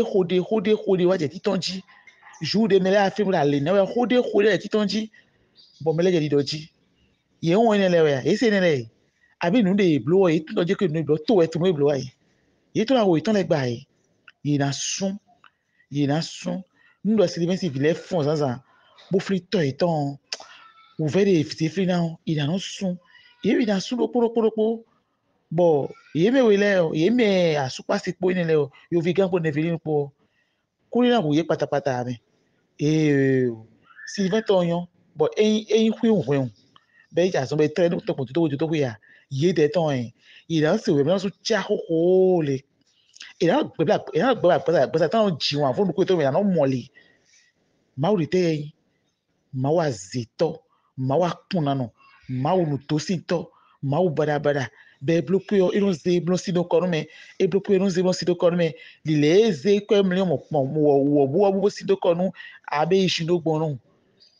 wa je titonji jour de mele a fait la le na khode je titonji bon mele je di doji ye won ne le wa e se ne le abi nu de blow e tun doje ke nu blow to e tun e blow ai ye to la wo itan le gba ai ye na sun nu do Sylvain si vile fon zanzan bo fli to itan ouvert de fiti na il a non sun ye na sun lo poro bon yeme wele yeme asupa sipo ni le yo vi gampo ne vili po kuri na wo ye patapata me Sylvain Tonyon bon hui hwen be ja so be tre no to ya ye de ton il a se we na so cha ho le ina gbe tan ji wan fo ko to me na mole ma o te ma wa zito ma wa puna no ma o no to sinto ma o bada be bloqué iron ze blon sido korme e bloqué iron ze blon sido korme lile ze ko emle mo wo sido konu abe ishino gbonu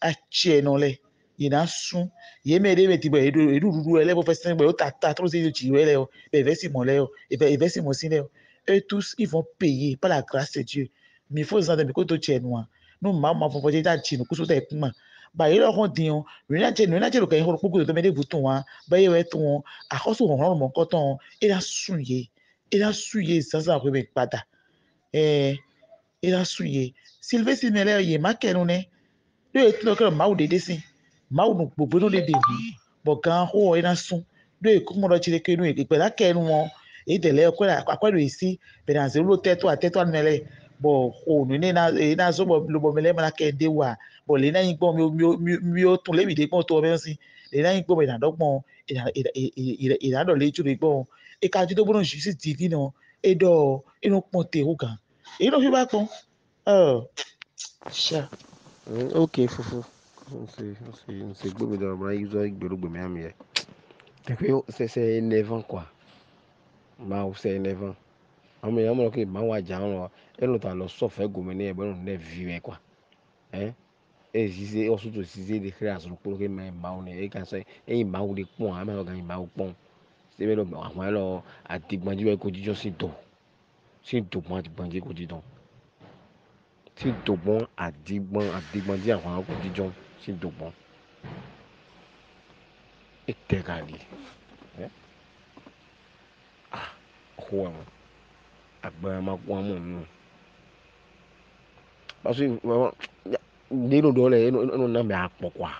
a che no le ina sun ye me de ti be edu ele bo fesin be o ta trop ze ji le o be vesi mo le o e vesi mo sin le o eux tous ils vont payer par la grâce de Dieu mais faut ça de ko to che no no ma fo fo je ta chi no ku so ta kuma ba yi lo kon din o rina che lo kan ho poku to me de butun wa ba ye we tun akoso ron mo ko ton e la suye sasa ko be pada e la suye Sylvain Simele ye ma kenu ne do e tun ko ma o dede sin ma o gbogbo no dede hu bo kan ho e na sun do e ko mo do chire kenu e pe la kenu won e tele ko akwado isi be na ze lo teto anele bo o nu ne na so bo lo bo mele ma kende wa bo le na yin gbon mi o tun le mi de gbon to be sin le na yin gbon be na dogbon ìdádọ̀ léjú rẹ̀ gbọ́n ẹ̀ka jíjọ́ gbọ́dọ̀ ṣì sì tv náà ẹ̀dọ̀ inú pọ̀n tèrú gan èyí ló fi bá pọ̀n ṣá. Ok fufu nse gbemi dɔrɔn bana yi zɔ gbero gbemi ami yɛ c'est énervant quoi maaw c'est énervant ame amɔ ke maaw adza ɔnɔ ɛnɔ ta lɔ sɔfɛ gome ne yɛ bɛ ne vi wɛ quoi hein ezize ɔsùtò zize de xlẽ azɔ kpolo ke mɛ maaw ne eka sɛ eyi maaw de kpɔn ame alɔ ganyi maaw kpɔn sebe lɔ àwọn alɔ adigbandzi bɛ ko dzidzɔ si do gbɔn adigbandzi ko dzidzɔ si do gbɔn adigbandzi àwọn alɔ ko dzidzɔ si do gbɔn ete ka di xɔ ɛmɔ agbɛ ma kó amɔ nu parce que vraiment nínú dɔ lɛ ɛnu na mɛ akpɔ quoi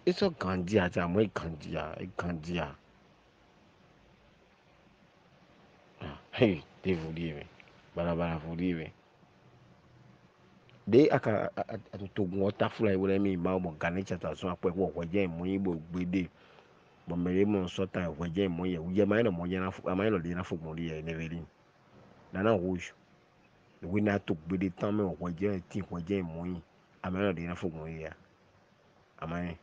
eso gandia ti amo gandia hey de fudi me balabala fudi me de aka atogun ota fula iwe mi ma mo gani chata so apo wo je mo yin bo gbede bo mere mo so ta wo je mo ye uje ma ina mo je na fu ama ina le na fu mo ri e ne veri na rouge we na to gbede tan me wo je ti wo je mo yin amelo de na fogo ya amai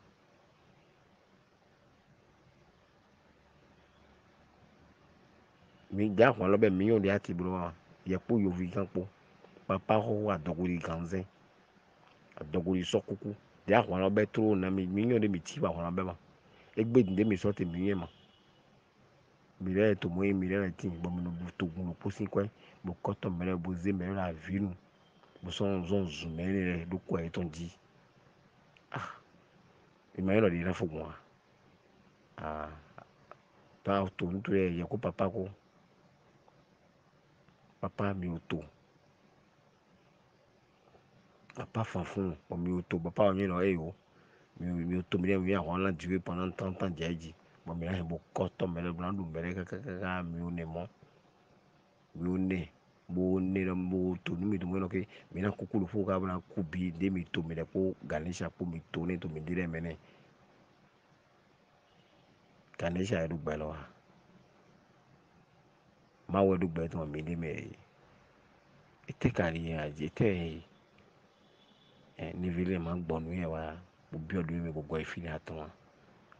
mi ga kwa lo be mi yon de ati bro ye po yo vi kan po papa ho adogori kanzen adogori sokuku de akwa lo be tro na mi yon de mi ti ba kwa be ma egbe de mi so te mi yen ma mi re to mo mi re tin bo mi no to gun po sin kwa bo koto mere bo ze mere la vinu bo son zon zu mere do kwa e ton di ah e ma yon de na fogo ah ta to ntre ye ko papa mi o to papa fanfun o mi o to papa o mi no e o mi o to mi àwọn la diwe pendant 30 ans jaji bo mi la bo koto me le blandu me le ka mi o ne mo mi o ne bo ne no bo to ni mi to mo no ke mi na kukulu fu ka bla kubi de mi to mi le po ganisha po mi to ne to mi dire mene ganisha e du gbelo ha ma we du gbe to mi de me ete kari aje ete ni vile ma gbonu ye wa bo bi odu mi gbogbo ifili aton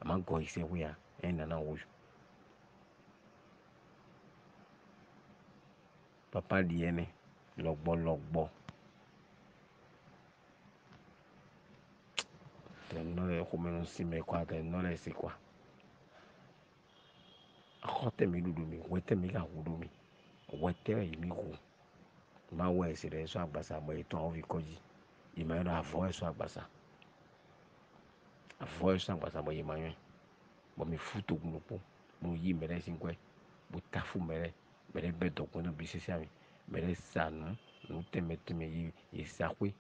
ama go ise we ya na na wo papa di ene logbo te no le come non si me qua te no le si qua akote mi dudu mi wete mi ka wudu mi wete mi hu ma we si re so agbasa bo iton o vi koji ima no avo so agbasa bo yima yen bo mi futo gnupo mo yi mere sin kwe bo tafu mere be dokun no bi sisi ami mere sanu no teme yi sakwe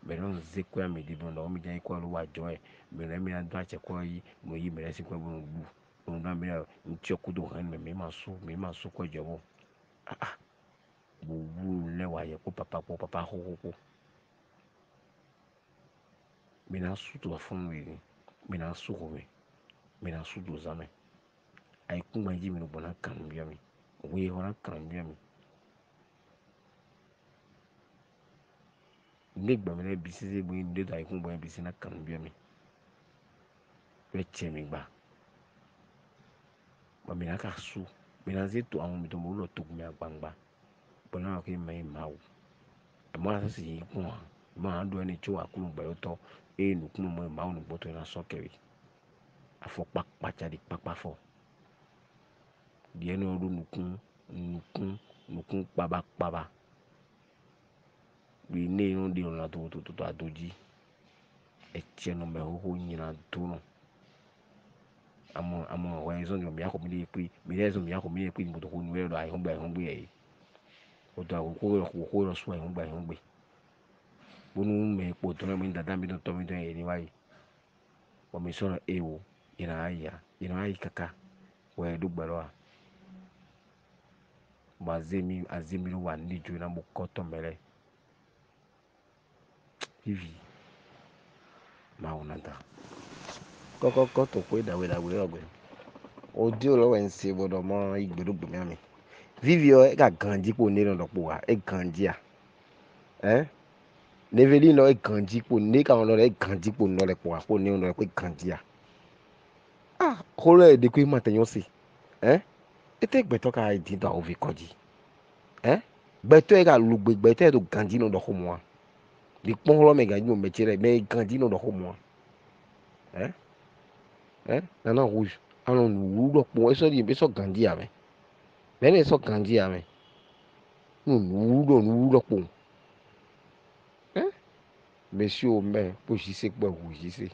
mere on ze kwa mi di bondo mi jan kwa lo wa joy mere mi na do ache kwa yi mo yi mere sin kwe bo bu mo na mi na nti okudo han mi ma so kwa jobo bo wu le wa ye ko papa ho mi na su to fun wi mi na su ho mi na su do zame ai kuma ji mi no bona kan bi mi we hora kan bi mi nígbà mi bi sisi bo inde da ikun bo bi sina kan bi mi re che mi gba ba mi na ka su mi na ze to àwọn mi to mo lo to mi agbangba bona ke mai mawo mo asa si ikun mo an do ẹni tí wa kunu gba yo to e nu kunu mo mawo nu gbo to na so kere afọ papa jadi papa fo di ẹni ọdún nukun paba bi ne irun di ọ̀nà tó àdójì ẹ̀chẹ́ nọ mẹ́hóhó nyina dúnú àmọ́ ọ̀wẹ́ ẹ̀zọ́ ni ọ̀mí akọ̀mí lè pé mi lẹ́zọ̀ mi akọ̀mí lè pé ìmọ̀tò kó nu ẹ̀rọ àìhóngbé ẹ̀yẹ ọ̀dọ̀ àkókò rọ̀ sún àìhóngbé bónú mẹ́ pò tó náà mi dàda mi tó mi tó ẹ̀yẹ níwáyé wọ́n mi sọ̀rọ̀ èèwọ̀ yìnyín ayé kàkà wọ́n ẹ̀dúgbẹ̀rọ̀ à bọ́ azemi ló wà níjú iná mo kọ́ tọ̀ mẹ́rẹ́ vivi máa wò nàta kọ́kọ́ tó kó ìdàwé ọ̀gbẹ́ òdi olówó ẹ̀ ń ṣe gbọ́dọ̀ mọ ìgbèrúgbè mẹ́rin vivi ọ ẹ̀ ka gànjí pò ní ìrànlọ́pọ̀ wa ẹ̀ gànjí à ẹ̀ neveli nọ ẹ̀ gànjí pò ní káwọn lọ́rọ̀ ẹ̀ gànjí pò ní lọ́rẹ̀ pọ̀ wa pò ní ìrànlọ́rẹ̀ pé gànjí à kóró ẹ̀ dẹ́kun ìmọ̀ àtẹ̀yọ́ sí ẹ̀ tẹ́ gbẹ̀tọ́ ka ìdí tó àwọn òfin kọjí gbẹ̀tọ́ ẹ̀ ka lùgbẹ̀ gbẹ̀tọ́ ẹ̀ tó gànjí nọ dọ̀kọ̀ mọ́ wa di kpɔnlɔ mɛ gãdzi mo mɛtsi rɛ mɛ gãdzi no dɔ xɔ mɔ nana rouge alɔ nuwu dɔ kpɔ esɔ gãdzi yame mɛ ne esɔ gãdzi yame no nuwu dɔ kpɔ monsieur mɛ kpɔ zise kpɔ eʋu zise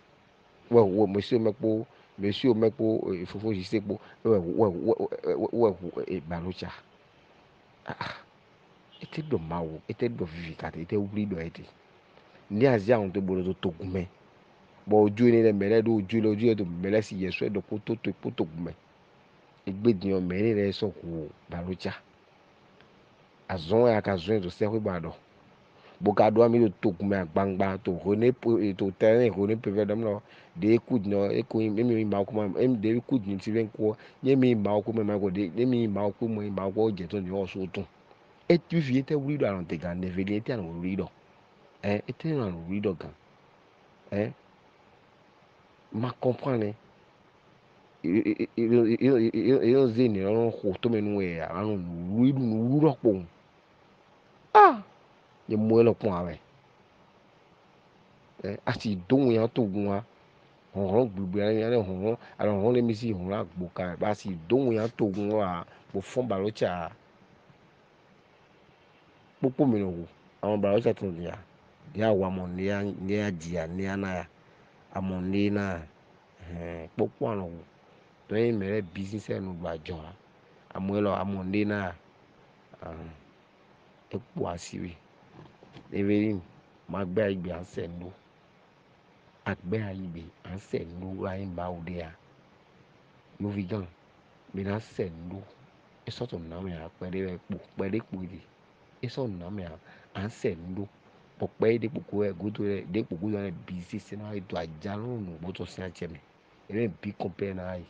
wɛ monsieur mɛ kpɔ fofo zise kpɔ wɛ eʋu balotsa ete dɔ mawo ete dɔ vivi kate ete wuli dɔ ete ní àzí àwọn tó gbọdọ̀ tó togun mẹ́ bọ́ ojú ẹni rẹ mẹ́rẹ́ ló ojú ẹ tó mẹ́rẹ́ sí yẹsọ ẹ̀ dọ̀kọ́ tó tó epo togun mẹ́ egbèdìyàn mẹ́rin rẹ sọ̀kù balùwẹ̀ àzọ́n ẹ̀ aka zọ́n ẹ̀ tó sẹ́kù ìbàdàn bó ká dọ́ àmì tó togun mẹ́ àgbangba tó tẹ́rẹ̀ ìhó ní pẹ̀fẹ́ dọ́m lọ dé kú dìnyàn ẹ̀kọ́ ẹ̀mí ìmà ọkọ mọ́ ẹ̀mí dé kú dìnyàn ti fẹ́ kọ́ ẹ̀mí ìmà ọkọ mọ́ ẹ̀mí ìmà ọkọ mọ́ ìmà ọkọ ọ̀jẹ̀ tó ní ọ̀ṣọ́ tó ẹ̀ tí fi ẹ̀ tẹ́ wúlí dọ̀ àrùn tẹ̀gà nẹ̀fẹ̀lẹ̀ ẹ̀ tí àrùn wúlí dọ̀ ete na ruido gan hein ma comprendre ils zini on hoto menu ya anu nu ropo ah ye mo lo pon awe asi don yan to gun wa hon gbugbe yan hon alors hon le misi hon la gboka ba si don yan to gun wa bo fon balo cha popo mi no àwọn balo cha tun ya wa mo ni ya dia ni ana amoni na popo anu to yin mere business enu gbajo amuelo amoni na epo asiri everin magba igbe ansenu agbe ayibe ansenu ra in ba odea yo vegan mi na senu eso to na me apere epo ide eso na me ansenu pope de poku e go to de poku na business na e to ajalo no bo to se acheme e bi compare na ai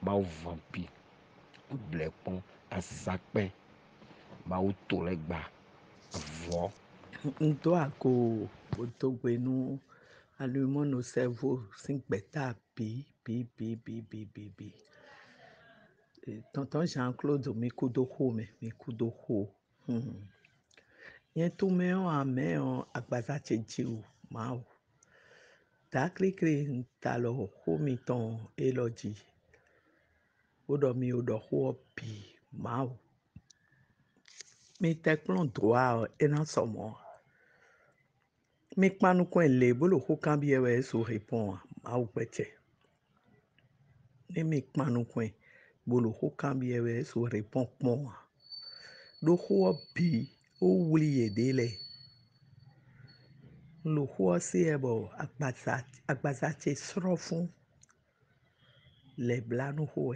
ma o vampi blepon asakpe ma o to legba vo ndo ako botogbenu allumons nos cerveaux singbeta bi tonton Jean-Claude mi kudo ho yen to me o ame o agbaza cheji o ma o ta krikri ta lo ho mi ton eloji odo mi odo ho bi ma o mi te klon droit ena somo mi panu ko le bolo ho kan bi e so répond ma o peche ni mi panu ko bolo ho kan bi e so répond pon do ho bi o wuli edele lo ho si ebo agbaza che sro fun le blanu ho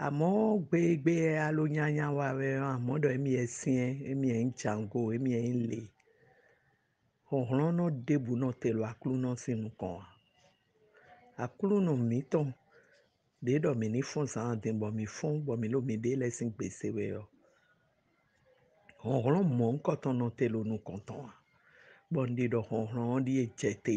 àmọ́ gbé alóyanya wa we àmọ́dọ̀ emi esin emi enjango emi enle ohron no debu no telo aklu no sinu kan aklu no miton de do mi ni fun san de bo mi fun bo mi lo mi de lesin gbese we yo ohron mo nko ton no telo nu konton bo ndi do ohron di ejete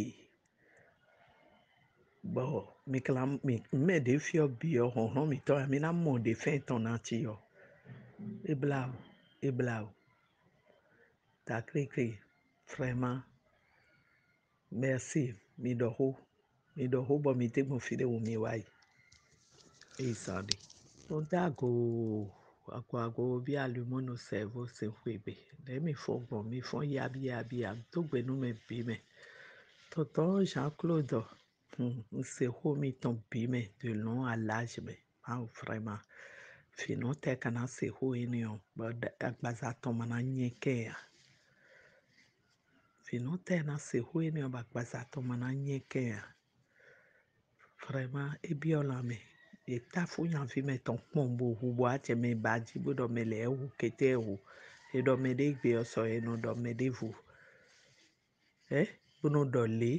bo mi klam mi me de fio bi ohron mi to mi na mo de fe ton na chi yo ebla ta kri vraiment merci mi do ho bo mi te mo fi de wo mi wai e sade on ago bi allumons nos cerveaux se huebe de mi fo bo mi fo ya bi to gbenu me bi me tonton Jean-Claude se ho mi ton bi me de long à large me vraiment fino te kana se ho enion ba agbaza ton mana nyeke ya fino te na se ho enion ba agbaza ton mana nyeke ya vraiment ebiola me e ta fu yan fi me ton pon bo hu bo ache me baji bo do me le hu kete hu e do me de gbe oso e no do me de vu bo no do le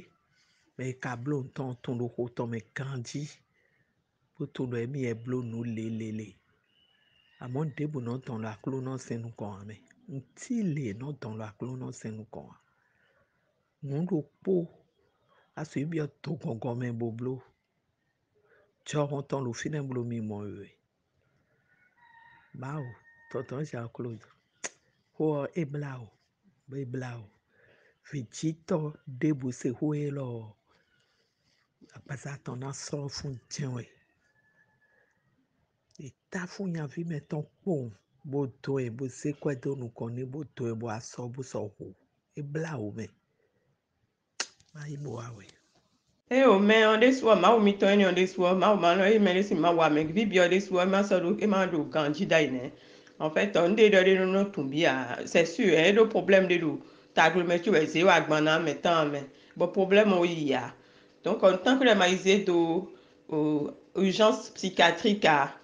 me kablo ton ton do ho ton me kanji bo to do emi e blo no le àmọ́ debu no ton la klo no senu kon ame nti le no ton la klo no senu kon ndo po aso bi o to gongon me bo blo jo ton lo fine blo mi mo we bao tonton Jean-Claude ho ebla o vijito debu se ho elo apasa ton na so fun jenwe e ta fun yan vi me ton pon bo to e bo se kwedo nu kon ni bo to e bo aso bo so ho ebla o me ai bo awe o me on this one ma o mi to any on this one ma o ma no e me si ma wa me bi bi on this one ma so do e ma do ganji dai ne en fait on de do no tumbia c'est sûr e do problème de do ta glo me tu e se wa gbon na me tan me bo problème o ya donc en tant que le maïsé do urgence psychiatrique a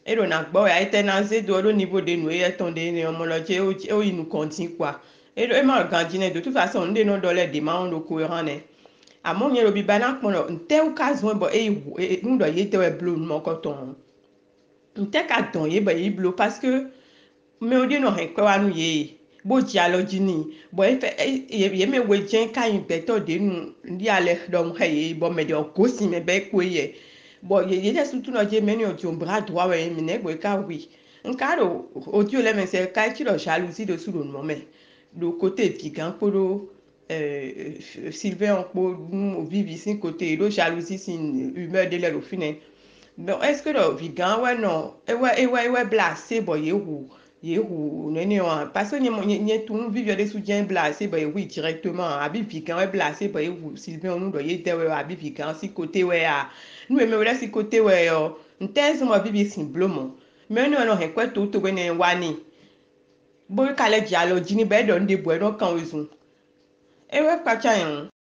et on a gbo ya etenaze do au niveau de nous et ton de homologie o inu kontin quoi et ma ganji ne de toute façon on de no do le demande cohérent ne àmọ́ yẹn lobi ba na kpɔn nte wo ka zɔn bɔ eye ŋudɔ ye te wɔ blo nu mɔkɔ tɔn nte ka dɔn ye bɔ ye blo parce que me o de nɔ hɛn kpɛ wa nu ye bo dialogue ni bo ye me we jen kan beto de nu ndi ale dom hey bo me de ko si me be ko ye bo ye de surtout no je meni o bras droit we me ne go ka oui nkaro audio le me se ka ti lo jalousie de sous le moment do côté piquant polo Sylvain po vivi sin côté do jalousie sin humeur de l'air au final bon est-ce que le vegan ouais non ouais blasé bo yehu nene wa parce que nye tout vivre des soutiens blasé bah oui directement abi vegan ouais blasé bah yehu Sylvain nous doit yete ouais abi vegan si côté ouais a nous me là si côté ouais ntens mo vivi simplement mais nous on quoi tout ne wani bo kale dialogue ni be don de bo no kan wezu e we kwa cha